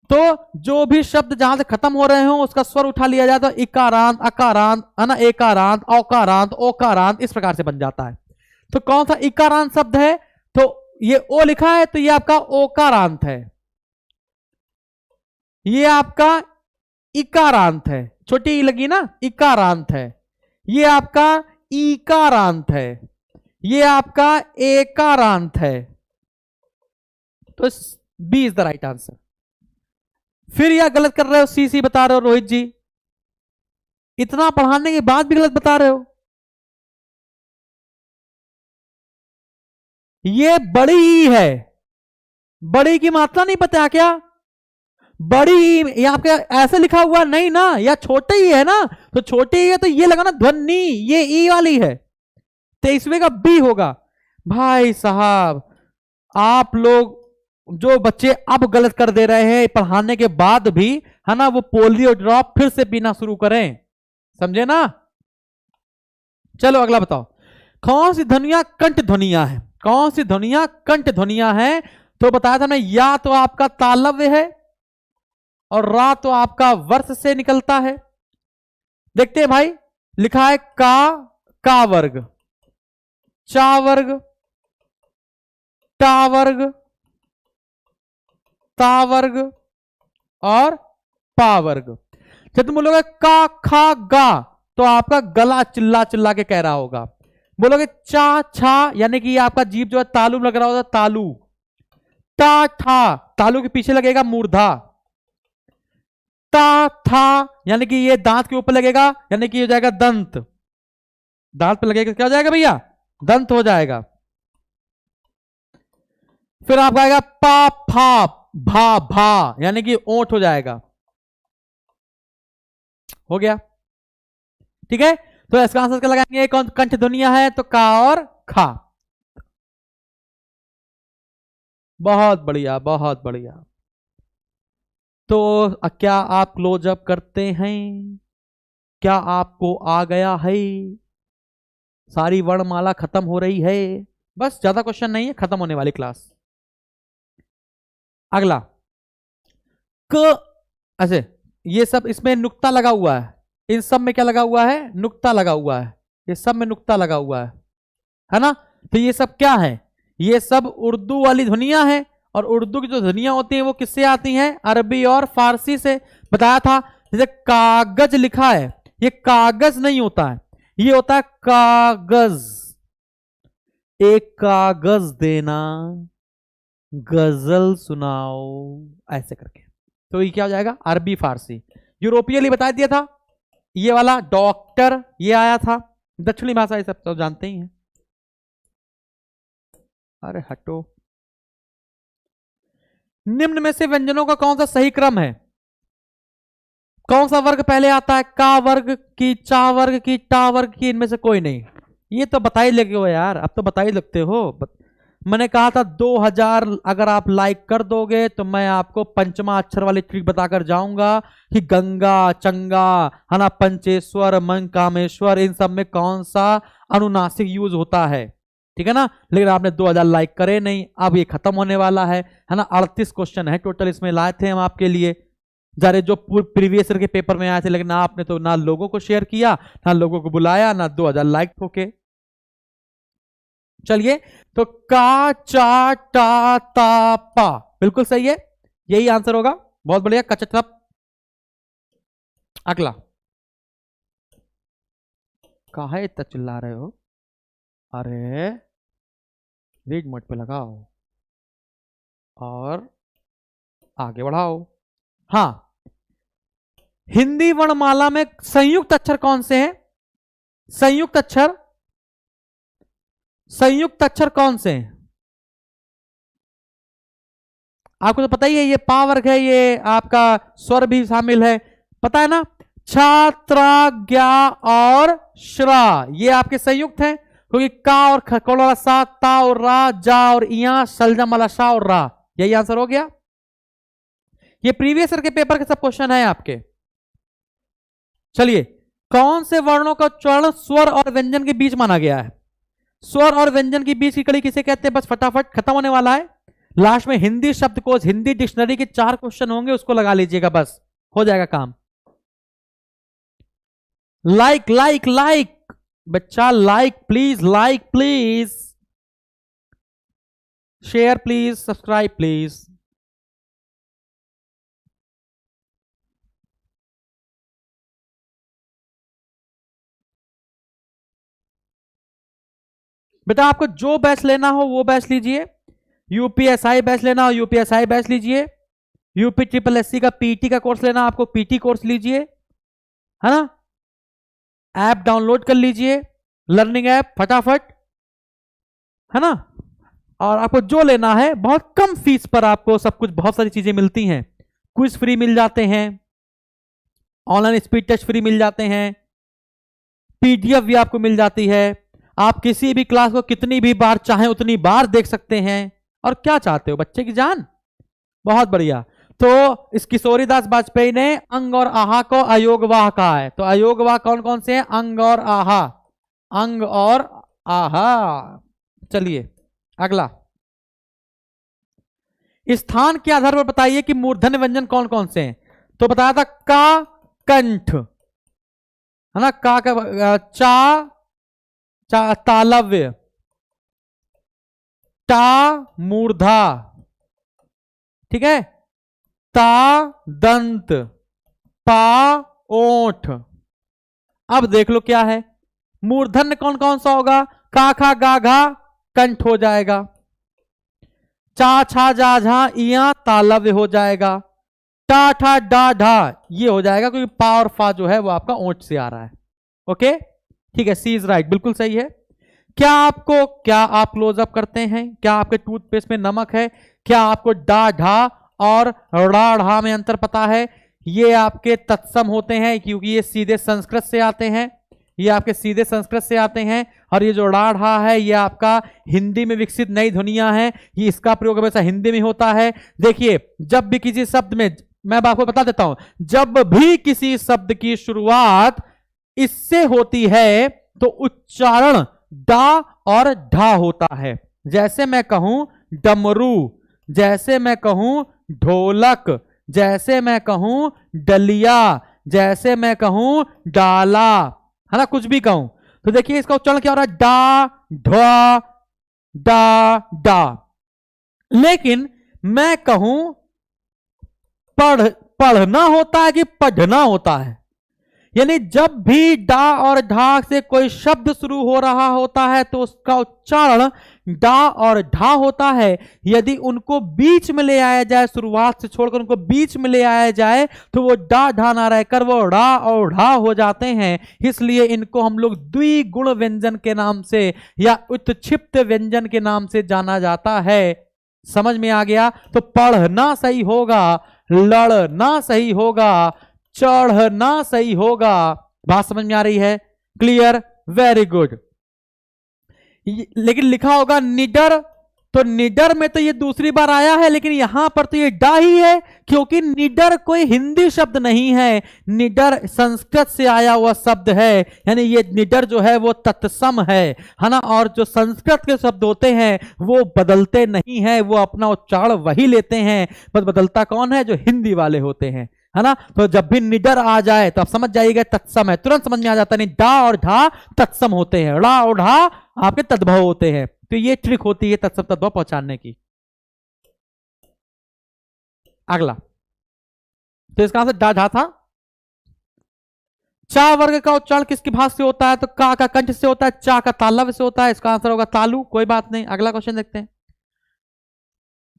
तो जो भी शब्द जहां से खत्म हो रहे हो उसका स्वर उठा लिया जाए तो इकारांत, अकारांत, है ना, एकारांत, औकारांत, ओकारांत, इस प्रकार से बन जाता है। तो कौन सा इकारांत शब्द है, तो ये ओ लिखा है तो ये आपका ओकारांत है, ये आपका इकारांत है, छोटी ई लगी ना, इकारांत है। ये आपका ईकारांत है, ये आपका एकारांत है। तो B is the right answer. फिर यह गलत कर रहे हो, सी सी बता रहे हो रोहित जी, इतना पढ़ाने के बाद भी गलत बता रहे हो। ये बड़ी ई है, बड़ी की मात्रा नहीं पता क्या, बड़ी यहाँ पे ऐसे लिखा हुआ नहीं ना, या छोटे ही है ना, तो छोटे ही है तो ये लगा ना ध्वनि, ये ई वाली है, 23वें का बी होगा। भाई साहब आप लोग जो बच्चे अब गलत कर दे रहे हैं पढ़ाने के बाद भी, है ना, वो पोलियो ड्रॉप फिर से पीना शुरू करें, समझे ना। चलो अगला बताओ, कौन सी ध्वनिया कंठ ध्वनिया है, कौन सी ध्वनिया कंठ ध्वनिया है, तो बताया था मैं, या तो आपका तालव्य है और रा तो आपका वर्ष से निकलता है। देखते हैं भाई, लिखा है का वर्ग, चा वर्ग, टा वर्ग, ता वर्ग और पा वर्ग। जब तुम बोलोगे का खा गा तो आपका गला चिल्ला चिल्ला के कह रहा होगा। बोलोगे चा छा यानी कि आपका जीभ जो है तालू लग रहा होगा, तालू। ता ठा तालू के पीछे लगेगा मूर्धा। ता था यानी कि ये दांत के ऊपर लगेगा, यानी कि हो जाएगा दंत, दांत पे लगेगा क्या हो जाएगा भैया, दंत हो जाएगा। फिर आपका आएगा पा फा भा भा यानी कि ओंठ हो जाएगा, हो गया, ठीक है। तो इसका आंसर क्या लगाएंगे, कौन कंठ ध्वनिया है, तो का और खा। बहुत बढ़िया बहुत बढ़िया। तो क्या आप क्लोजअप करते हैं, क्या आपको आ गया है, सारी वर्णमाला खत्म हो रही है, बस ज्यादा क्वेश्चन नहीं है, खत्म होने वाली क्लास। अगला क, ऐसे ये सब इसमें नुक्ता लगा हुआ है, इन सब में क्या लगा हुआ है, नुक्ता लगा हुआ है, ये सब में नुक्ता लगा हुआ है ना। तो ये सब क्या है, ये सब उर्दू वाली ध्वनियां हैं, और उर्दू की जो ध्वनियां होती हैं वो किससे आती हैं, अरबी और फारसी से। बताया था, जैसे कागज लिखा है, ये कागज नहीं होता है, ये होता है कागज, एक कागज देना, गजल सुनाओ, ऐसे करके। तो ये क्या हो जाएगा, अरबी फारसी। यूरोपियन बता दिया था, ये वाला डॉक्टर ये आया था, दक्षिणी भाषा ये सब तो जानते ही हैं। अरे हटो, निम्न में से व्यंजनों का कौन सा सही क्रम है, कौन सा वर्ग पहले आता है, का वर्ग की, चा वर्ग की, टा वर्ग की, इनमें से कोई नहीं। ये तो बता ही लगे हो यार, अब तो बता ही लगते हो। मैंने कहा था 2000 अगर आप लाइक कर दोगे तो मैं आपको पंचमा अक्षर वाली ट्रिक बताकर जाऊंगा कि गंगा चंगा, है ना, पंचेश्वर, मन कामेश्वर, इन सब में कौन सा अनुनासिक यूज होता है, ठीक है ना। लेकिन आपने 2000 लाइक करे नहीं, अब ये खत्म होने वाला है ना। 38 क्वेश्चन है टोटल इसमें लाए थे हम आपके लिए, जारे जो प्रीवियस ईयर के पेपर में आए थे, लेकिन आपने तो ना लोगों को शेयर किया, ना लोगों को बुलाया, ना 2000 लाइक ठोके। चलिए, तो का चा टा ता पा बिल्कुल सही है, यही आंसर होगा। बहुत बढ़िया कचटप। अगला, काहे इतना चिल्ला रहे हो, अरे रीड मोड पे लगाओ और आगे बढ़ाओ। हाँ, हिंदी वर्णमाला में संयुक्त अक्षर कौन से हैं? संयुक्त अक्षर, संयुक्त अक्षर कौन से हैं? आपको तो पता ही है, ये पा वर्ग है, ये आपका स्वर भी शामिल है, पता है ना। छा, त्रा, ज्ञा और श्रा, ये आपके संयुक्त हैं, क्योंकि का और खकोड़ा सा, ता और रा, जा और इया, सलजम वाला शा और रा, यही आंसर हो गया। ये प्रीवियस ईयर के पेपर के सब क्वेश्चन है आपके। चलिए, कौन से वर्णों का उच्चारण स्वर और व्यंजन के बीच माना गया है? स्वर और व्यंजन के बीच की कड़ी किसे कहते हैं? बस फटाफट खत्म होने वाला है। लास्ट में हिंदी शब्दकोश, हिंदी डिक्शनरी के 4 क्वेश्चन होंगे, उसको लगा लीजिएगा, बस हो जाएगा काम। लाइक लाइक लाइक बच्चा, like please, like please, share please, subscribe please. बेटा आपको जो बैच लेना हो वो बैच लीजिए। यूपीएसआई बैच लेना हो यूपीएसआई बैच लीजिए। यूपी ट्रिपल एससी का पीटी का कोर्स लेना, आपको पीटी कोर्स लीजिए, है ना। ऐप डाउनलोड कर लीजिए, लर्निंग ऐप फटाफट, है ना। और आपको जो लेना है बहुत कम फीस पर आपको सब कुछ, बहुत सारी चीजें मिलती हैं। क्विज फ्री मिल जाते हैं, ऑनलाइन स्पीड टेस्ट फ्री मिल जाते हैं, पीडीएफ भी आपको मिल जाती है। आप किसी भी क्लास को कितनी भी बार चाहें उतनी बार देख सकते हैं। और क्या चाहते हो बच्चे की जान? बहुत बढ़िया। तो इस किशोरीदास वाजपेयी ने अंग और आहा को अयोगवाह कहा है। तो अयोगवाह कौन कौन से हैं? अंग और आहा, अंग और आहा। चलिए अगला, स्थान के आधार पर बताइए कि मूर्धन्य व्यंजन कौन कौन से हैं। तो बताया था का कंठ, है ना, का चा, चा तालव्य, टा मूर्धा, ठीक है, ता दंत, पा ओठ। अब देख लो क्या है, मूर्धन्य कौन कौन सा होगा? का खा गा घा कंठ हो जाएगा, चा छा जा झा इया तालव्य हो जाएगा, टा ठा डा ढा ये हो जाएगा, क्योंकि पा और फा जो है वो आपका ओठ से आ रहा है। ओके ठीक है, सी इज राइट, बिल्कुल सही है। क्या आप क्लोजअप करते हैं? क्या आपके टूथपेस्ट में नमक है? क्या आपको डा ढा और ड़ा ढा में अंतर पता है? ये आपके तत्सम होते हैं, क्योंकि ये सीधे संस्कृत से आते हैं, ये आपके सीधे संस्कृत से आते हैं। और ये जो ड़ा ढा है ये आपका हिंदी में विकसित नई ध्वनियां हैं, ये इसका प्रयोग हमेशा हिंदी में होता है। देखिए, जब भी किसी शब्द में, मैं आपको बता देता हूं, जब भी किसी शब्द की शुरुआत इससे होती है तो उच्चारण डा और ढा होता है। जैसे मैं कहूं डमरू, जैसे मैं कहूं ढोलक, जैसे मैं कहूं डलिया, जैसे मैं कहूं डाला, है ना, कुछ भी कहूं। तो देखिए इसका उच्चारण क्या हो रहा है? डा ढा डा डा। लेकिन मैं कहूं पढ़ना होता है कि पढ़ना होता है, यानी जब भी डा और ढा से कोई शब्द शुरू हो रहा होता है तो उसका उच्चारण डा और ढा होता है। यदि उनको बीच में ले आया जाए, शुरुआत से छोड़कर उनको बीच में ले आया जाए, तो वो डा ढा ना रहकर वो डा और ढा हो जाते हैं। इसलिए इनको हम लोग द्विगुण व्यंजन के नाम से या उत्क्षिप्त व्यंजन के नाम से जाना जाता है। समझ में आ गया? तो पढ़ना सही होगा, लड़ना सही होगा, चढ़ना सही होगा। बात समझ में आ रही है? Clear, very good. लेकिन लिखा होगा निडर, तो निडर में तो ये दूसरी बार आया है, लेकिन यहां पर तो ये डा ही है, क्योंकि निडर कोई हिंदी शब्द नहीं है, निडर संस्कृत से आया हुआ शब्द है। यानी ये निडर जो है वो तत्सम है ना। और जो संस्कृत के शब्द होते हैं वो बदलते नहीं है, वो अपना उच्चारण वही लेते हैं, बस बदलता कौन है? जो हिंदी वाले होते हैं, है ना। तो जब भी निडर आ जाए तो आप समझ जाइएगा तत्सम है, तुरंत समझ में आ जाता है। नहीं, डा और ढा तत्सम होते हैं, ड़ा और ढा आपके तद्भव होते हैं। तो ये ट्रिक होती है तत्सम तद्भव पहुंचाने की। अगला, तो इसका आंसर डा ढा था। चा वर्ग का उच्चारण किसकी भाषा से होता है? तो का कंठ से होता है, चा का तालव्य से होता है। इसका आंसर होगा तालु। कोई बात नहीं, अगला क्वेश्चन देखते हैं।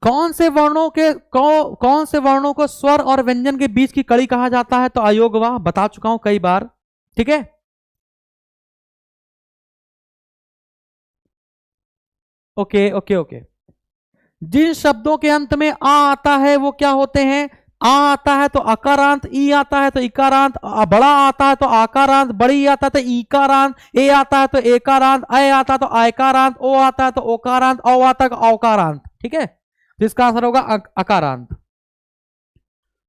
कौन से वर्णों को स्वर और व्यंजन के बीच की कड़ी कहा जाता है? तो अयोगवा, बता चुका हूं कई बार। ठीक है, ओके ओके ओके। जिन शब्दों के अंत में आ आता है वो क्या होते हैं? आ आता है तो अकारांत, ई आता है तो इकारांत, बड़ा आता है तो आकारांत, बड़ी आता है तो ईकारांत, ए आता है तो एकारांत, अय आता है तो आयकारांत, ओ आता है तो ओकारांत, औ आता है तो औकारांत। ठीक है, तो इसका आंसर होगा अकारांत।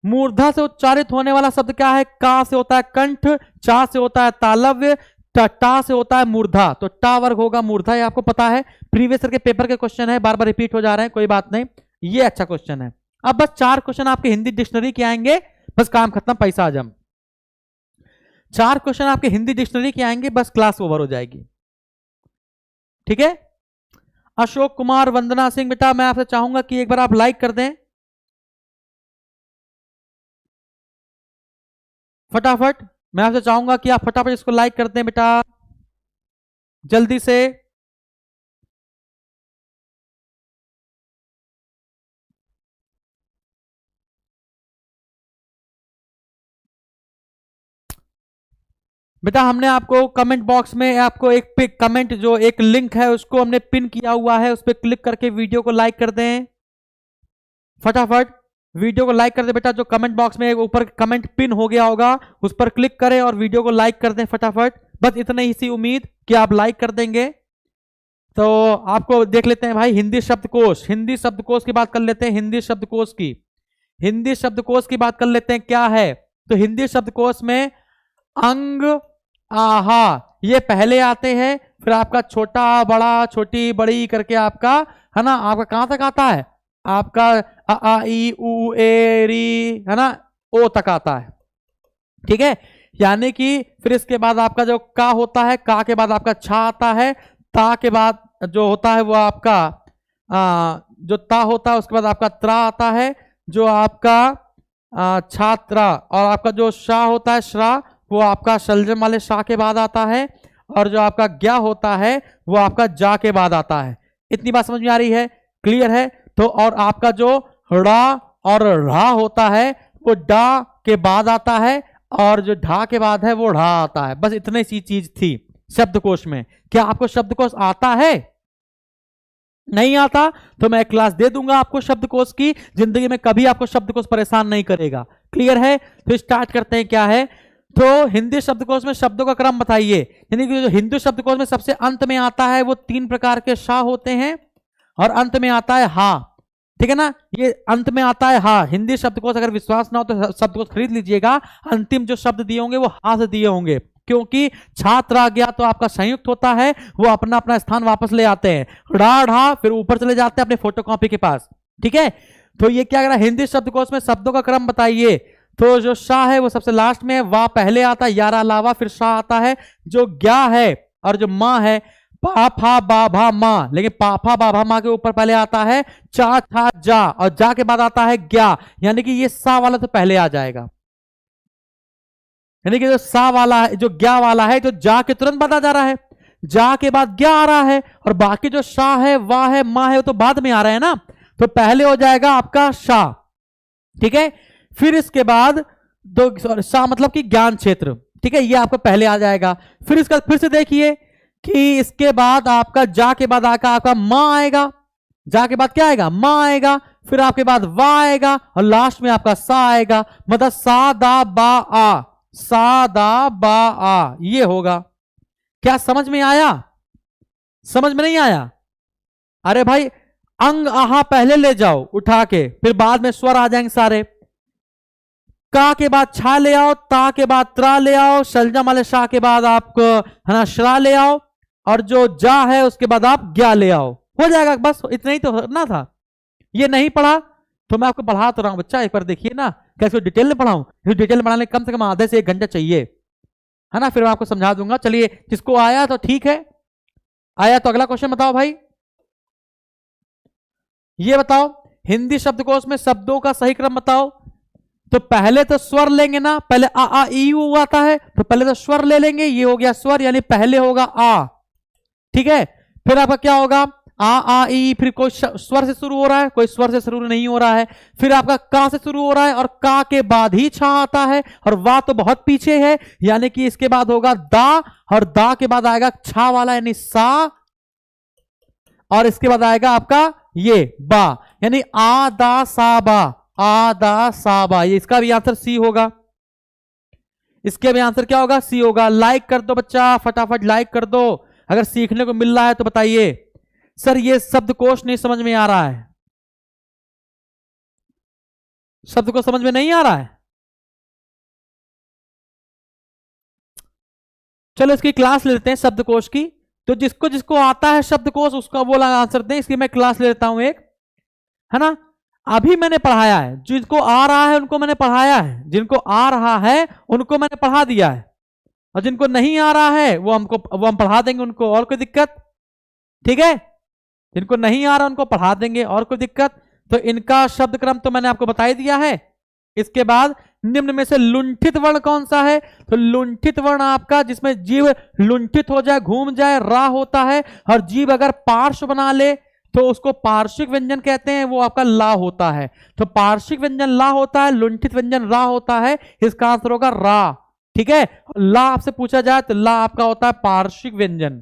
मूर्धा से उच्चारित होने वाला शब्द क्या है? का से होता है कंठ, चा से होता है तालव्य, टा से होता है मूर्धा, तो टा वर्ग होगा मूर्धा। ये आपको पता है, प्रीवियस ईयर के पेपर के क्वेश्चन है, बार बार रिपीट हो जा रहे हैं, कोई बात नहीं, ये अच्छा क्वेश्चन है। अब बस 4 क्वेश्चन आपके हिंदी डिक्शनरी के आएंगे, बस काम खत्म, पैसा हजम। 4 क्वेश्चन आपके हिंदी डिक्शनरी के आएंगे, बस क्लास ओवर हो जाएगी। ठीक है, अशोक कुमार, वंदना सिंह, बेटा मैं आपसे चाहूंगा कि एक बार आप लाइक कर दें फटाफट। मैं आपसे चाहूंगा कि आप फटाफट इसको लाइक कर दें बेटा, जल्दी से। बेटा हमने आपको कमेंट बॉक्स में आपको एक कमेंट, जो एक लिंक है उसको हमने पिन किया हुआ है, उस पर क्लिक करके वीडियो को लाइक कर दें फटाफट। वीडियो को लाइक कर दें बेटा, जो कमेंट बॉक्स में ऊपर कमेंट पिन हो गया होगा उस पर क्लिक करें और वीडियो को लाइक कर दें फटाफट। बस इतनी ही सी उम्मीद कि आप लाइक कर देंगे। तो आपको देख लेते हैं भाई हिंदी शब्दकोश, हिंदी शब्दकोश की बात कर लेते हैं, हिंदी शब्दकोश की, हिंदी शब्दकोश की बात कर लेते हैं क्या है। तो हिंदी शब्दकोश में अंग, आहा ये पहले आते हैं, फिर आपका छोटा बड़ा छोटी बड़ी करके आपका है ना, आपका कहां तक आता है? आपका अ आ ई उ ए री है ना, ओ तक आता है। ठीक है, यानी कि फिर इसके बाद आपका जो का होता है, का के बाद आपका छा आता है, ता के बाद जो होता है वो आपका जो ता होता है, उसके बाद आपका त्रा आता है, जो आपका छात्रा, और आपका जो शाह होता है श्रा, वो आपका शलजम वाले शाह के बाद आता है, और जो आपका ज्ञा होता है वो आपका जा के बाद आता है। इतनी बात समझ में आ रही है? क्लियर है? तो और आपका जो ड़ा और ढ़ा होता है वो डा के बाद आता है, और जो ढा के बाद है वो ढ़ा आता है। बस इतनी सी चीज थी शब्दकोश में। क्या आपको शब्दकोश आता है? नहीं आता तो मैं क्लास दे दूंगा आपको शब्दकोश की, जिंदगी में कभी आपको शब्दकोश परेशान नहीं करेगा। क्लियर है? तो स्टार्ट करते हैं क्या है। तो हिंदी शब्दकोश में शब्दों का क्रम बताइए, यानी कि जो हिंदी शब्दकोश में सबसे अंत में आता है वो 3 प्रकार के शा होते हैं, और अंत में आता है हा। ठीक है ना, ये अंत में आता है हा। हिंदी शब्दकोश अगर विश्वास ना हो तो शब्दकोश खरीद लीजिएगा, अंतिम जो शब्द दिए होंगे वो हा से दिए होंगे, क्योंकि छात्र आ गया तो आपका संयुक्त होता है, वो अपना अपना स्थान वापस ले आते हैं, ढ़ा ढ़ा फिर ऊपर चले जाते हैं अपने फोटोकॉपी के पास। ठीक है, तो ये क्या कह रहा है, हिंदी शब्दकोश में शब्दों का क्रम बताइए। तो जो शाह है वो सबसे लास्ट में, वाह पहले आता है, यारा लावा फिर शाह आता है। जो ज्ञा है और जो माँ है, पा फा बा भा माँ, लेकिन पा फा बा भा माँ के ऊपर पहले आता है चा था जा, और जा के बाद आता है ज्ञा, यानी कि ये सा वाला तो पहले आ जाएगा, यानी कि जो सा वाला है, जो ज्ञा वाला है, तो जा के तुरंत बाद आ जा रहा है, जा के बाद ज्ञा आ रहा है, और बाकी जो शाह है वाह है माँ है वो तो बाद में आ रहा है ना, तो पहले हो जाएगा आपका शाह। ठीक है, फिर इसके बाद दो शाह मतलब कि ज्ञान क्षेत्र। ठीक है, ये आपको पहले आ जाएगा। फिर इसका फिर से देखिए कि इसके बाद आपका जा के बाद आका आपका माँ आएगा, जा के बाद क्या आएगा? माँ आएगा, फिर आपके बाद वा आएगा, और लास्ट में आपका सा आएगा, मतलब सा दा बा आ, सा दा बा आ, ये होगा। क्या समझ में आया? समझ में नहीं आया? अरे भाई अंग आहा पहले ले जाओ उठा के, फिर बाद में स्वर आ जाएंगे सारे। का के बाद छा ले आओ, ता के बाद त्रा ले आओ, शलजम वाले शाह के बाद आपको है ना श्रा ले आओ, और जो जा है उसके बाद आप ज्ञा ले आओ, हो जाएगा। बस इतना ही तो ना था। ये नहीं पढ़ा तो मैं आपको पढ़ा तो रहा हूं बच्चा, एक बार देखिए ना, कैसे डिटेल में पढ़ाऊं। डिटेल में पढ़ाने कम से कम आधे से 1 घंटा चाहिए, है ना, फिर मैं आपको समझा दूंगा। चलिए किसको आया तो ठीक है, आया तो अगला क्वेश्चन बताओ भाई। ये बताओ हिंदी शब्दकोश में शब्दों का सही क्रम बताओ। तो पहले तो स्वर लेंगे ना, पहले आ ई ऊ आता है, तो पहले तो स्वर ले लेंगे, ये हो गया स्वर, यानी पहले होगा आ। ठीक है, फिर आपका क्या होगा? आ ई, फिर कोई स्वर से शुरू हो रहा है, कोई स्वर से शुरू नहीं हो रहा है, फिर आपका का से शुरू हो रहा है और का के बाद ही छा आता है, और वा तो बहुत पीछे है, यानी कि इसके बाद होगा दा, और दा के बाद आएगा छा वाला यानी सा, और इसके बाद आएगा आपका ये बा, यानी आ दा सा बा, आ दा सा बा। ये इसका भी आंसर सी होगा, इसके भी आंसर क्या होगा? सी होगा। लाइक कर दो बच्चा, फटाफट लाइक कर दो अगर सीखने को मिल रहा है तो बताइए। सर ये शब्दकोश नहीं समझ में आ रहा है, शब्द को समझ में नहीं आ रहा है, चलो इसकी क्लास ले लेते हैं शब्दकोश की। तो जिसको जिसको आता है शब्दकोश उसका बोला आंसर दें, इसकी मैं क्लास ले लेता हूं एक, है ना। अभी मैंने पढ़ाया है, जिनको आ रहा है उनको मैंने पढ़ाया है, जिनको आ रहा है उनको मैंने पढ़ा दिया है, और जिनको नहीं आ रहा है वो हम पढ़ा देंगे उनको, और कोई दिक्कत? ठीक है, जिनको नहीं आ रहा उनको पढ़ा देंगे, और कोई दिक्कत? तो इनका शब्द क्रम तो मैंने आपको बता ही दिया है। इसके बाद निम्न में से लुंठित वर्ण कौन सा है? तो लुंठित वर्ण आपका जिसमें जीव लुंठित हो जाए, घूम जाए, रा होता है, और जीव अगर पार्श्व बना ले तो उसको पार्श्विक व्यंजन कहते हैं, वो आपका ला होता है। तो पार्श्विक व्यंजन ला होता है, लुंठित व्यंजन रा होता है, इसका आंसर होगा रा। ठीक है, ला आपसे पूछा जाए तो ला आपका होता है पार्श्विक व्यंजन।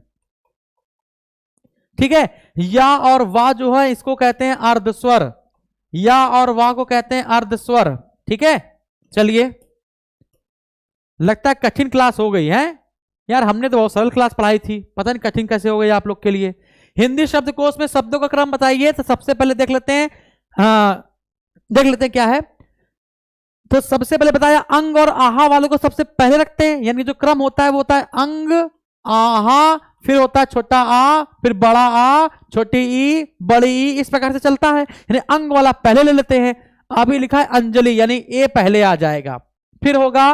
ठीक है, या और वा जो है इसको कहते हैं अर्धस्वर, या और वा को कहते हैं अर्धस्वर। ठीक है, चलिए, लगता है कठिन क्लास हो गई है यार, हमने तो बहुत सरल क्लास पढ़ाई थी, पता नहीं कठिन कैसे हो गई आप लोग के लिए। हिंदी शब्दकोश में शब्दों का क्रम बताइए, तो सबसे पहले देख लेते हैं, देख लेते हैं क्या है। तो सबसे पहले बताया अंग और आहा वालों को सबसे पहले रखते हैं, यानी जो क्रम होता है वो होता है अंग, आहा, फिर होता है छोटा आ, फिर बड़ा आ, छोटी ई, बड़ी ई, इस प्रकार से चलता है। यानी अंग वाला पहले ले लेते हैं। अभी लिखा है अंजलि, यानी ए पहले आ जाएगा, फिर होगा,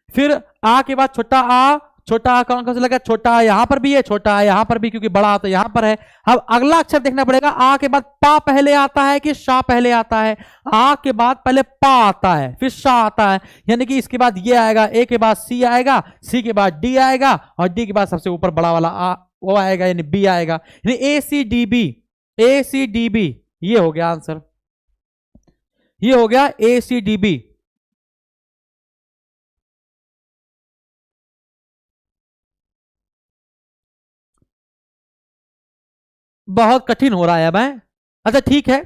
फिर आ के बाद छोटा आ, छोटा आ कौन कौन सा लगा? छोटा आ यहां पर भी है, छोटा आ यहां पर भी, क्योंकि बड़ा आ तो यहां पर है। अब अगला अक्षर देखना पड़ेगा, आ के बाद पा पहले आता है कि शा पहले आता है? आ के बाद पहले पा आता है, फिर शा आता है, यानी कि इसके बाद ये आएगा, ए के बाद सी आएगा, सी के बाद डी आएगा, और डी के बाद सबसे ऊपर बड़ा वाला आ वो आएगा, यानी बी आएगा, यानी ए सी डी बी, ए सी डी बी, ये हो गया आंसर, ये हो गया ए सी डी बी। बहुत कठिन हो रहा है मैं, अच्छा ठीक है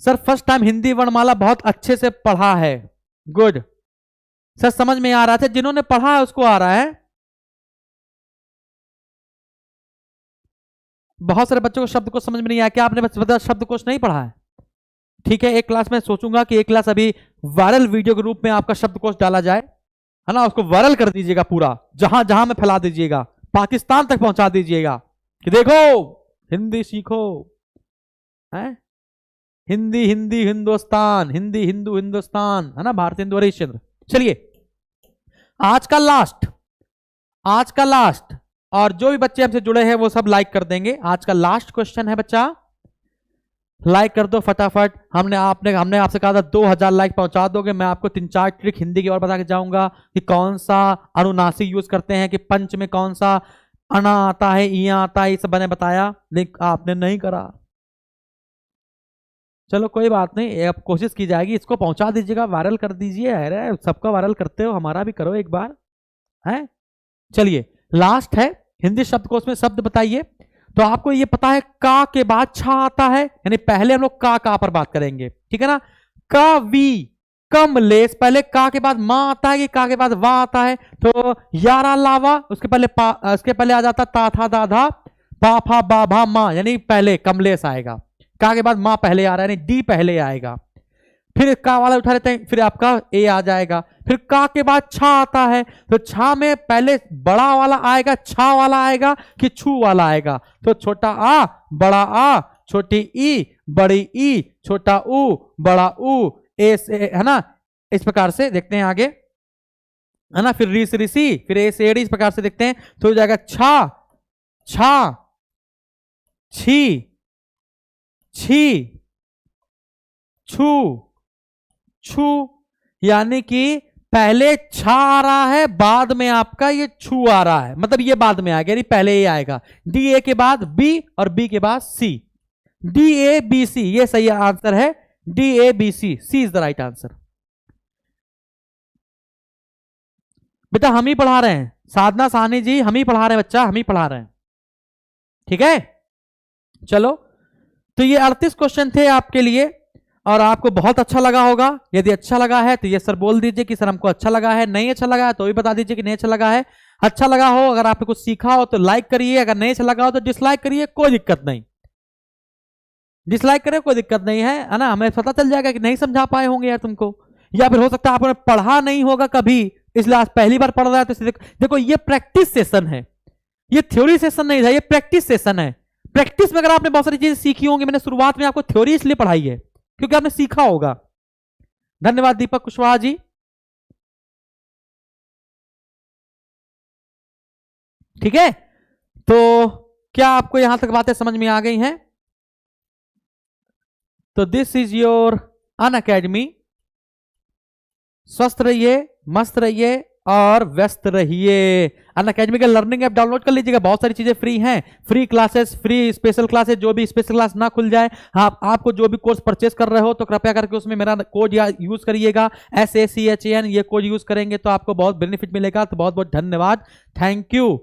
सर, फर्स्ट टाइम हिंदी वर्णमाला बहुत अच्छे से पढ़ा है, गुड सर, समझ में आ रहा था, जिन्होंने पढ़ा है उसको आ रहा है। बहुत सारे बच्चों को शब्द को समझ में नहीं आया, क्या आपने बता शब्दकोश नहीं पढ़ा है? ठीक है, एक क्लास में सोचूंगा कि एक क्लास अभी वायरल वीडियो के रूप में आपका शब्दकोश डाला जाए, है ना, उसको वायरल कर दीजिएगा पूरा, जहां जहां में फैला दीजिएगा, पाकिस्तान तक पहुंचा दीजिएगा कि देखो हिंदी सीखो, है हिंदी हिंदी हिंदुस्तान, हिंदी हिंदू हिंदुस्तान, है ना, भारत हिंदू हरिश्चंद्र। चलिए आज का लास्ट, आज का लास्ट, और जो भी बच्चे हमसे जुड़े हैं वो सब लाइक कर देंगे। आज का लास्ट क्वेश्चन है बच्चा, लाइक कर दो फटाफट। हमने आपसे कहा था 2000 लाइक पहुंचा दोगे, मैं आपको 3-4 ट्रिक हिंदी की और बता के जाऊंगा कि कौन सा अनुनासिक यूज करते हैं, कि पंच में कौन सा अना आता है, इया आता है, ये सब मैंने बताया, लेकिन आपने नहीं करा। चलो कोई बात नहीं, अब कोशिश की जाएगी, इसको पहुंचा दीजिएगा, वायरल कर दीजिए, अरे सबका वायरल करते हो, हमारा भी करो एक बार, है। चलिए लास्ट है, हिंदी शब्दकोश में शब्द बताइए। तो आपको ये पता है का के बाद छा आता है, यानी पहले हम लोग का पर बात करेंगे, ठीक है ना। का वी कमलेश, पहले का के बाद मां आता है कि का के बाद वा आता है? तो यारा लावा, उसके पहले आ जाता ता था दाधा, पा फा बा भा मां, यानी पहले कमलेश आएगा, का के बाद मां पहले आ रहा है, यानी डी पहले आएगा, फिर का वाला उठा लेते हैं, फिर आपका ए आ जाएगा, फिर का के बाद छा आता है, तो छा में पहले बड़ा वाला आएगा, छा वाला आएगा कि छू वाला आएगा? तो छोटा आ, बड़ा आ, छोटी ई, बड़ी ई, छोटा ऊ, बड़ा ऊ, ए से, है ना, इस प्रकार से देखते हैं आगे, है ना, फिर री से ऋषि, फिर ए से एडी, इस प्रकार से देखते हैं, तो हो जाएगा छा, छा, छी, छी, छू, छू, यानी कि पहले छा आ रहा है, बाद में आपका ये छू आ रहा है, मतलब ये बाद में आएगा, यानी पहले ये आएगा। डी ए के बाद बी और बी के बाद सी, डी ए बी सी, ये सही आंसर है। D A B C, C is the right answer. बेटा हम ही पढ़ा रहे हैं, साधना साहनी जी हम ही पढ़ा रहे हैं, बच्चा हम ही पढ़ा रहे हैं, ठीक है। चलो, तो ये 38 क्वेश्चन थे आपके लिए और आपको बहुत अच्छा लगा होगा। यदि अच्छा लगा है तो ये सर बोल दीजिए कि सर हमको अच्छा लगा है, नहीं अच्छा लगा है तो भी बता दीजिए कि नहीं अच्छा लगा है। अच्छा लगा हो, अगर आपने कुछ सीखा हो तो लाइक करिए, अगर नहीं अच्छा लगा हो तो डिसलाइक करिए, कोई दिक्कत नहीं, डिसलाइक करें कोई दिक्कत नहीं है ना। हमें पता चल जाएगा कि नहीं समझा पाए होंगे यार तुमको, या फिर हो सकता है आपने पढ़ा नहीं होगा कभी, इसलिए आज पहली बार पढ़ रहा है। तो देखो ये प्रैक्टिस सेशन है, ये थ्योरी सेशन नहीं था, ये प्रैक्टिस सेशन है। प्रैक्टिस में अगर आपने बहुत सारी चीजें सीखी होंगी, मैंने शुरुआत में आपको थ्योरी इसलिए पढ़ाई है क्योंकि आपने सीखा होगा। धन्यवाद दीपक कुशवाहा जी। ठीक है, तो क्या आपको यहां तक बातें समझ में आ गई हैं? तो दिस इज योर अनअकैडमी। स्वस्थ रहिए, मस्त रहिए और व्यस्त रहिए। अनअकैडमी का लर्निंग ऐप डाउनलोड कर लीजिएगा, बहुत सारी चीजें फ्री हैं, free classes, free special classes, जो भी स्पेशल क्लास ना खुल जाए, आपको जो भी कोर्स परचेस कर रहे हो तो कृपया करके उसमें मेरा कोड यूज करिएगा, SACHAN, ये कोड यूज करेंगे तो आपको बहुत बेनिफिट मिलेगा। तो बहुत बहुत धन्यवाद, थैंक यू।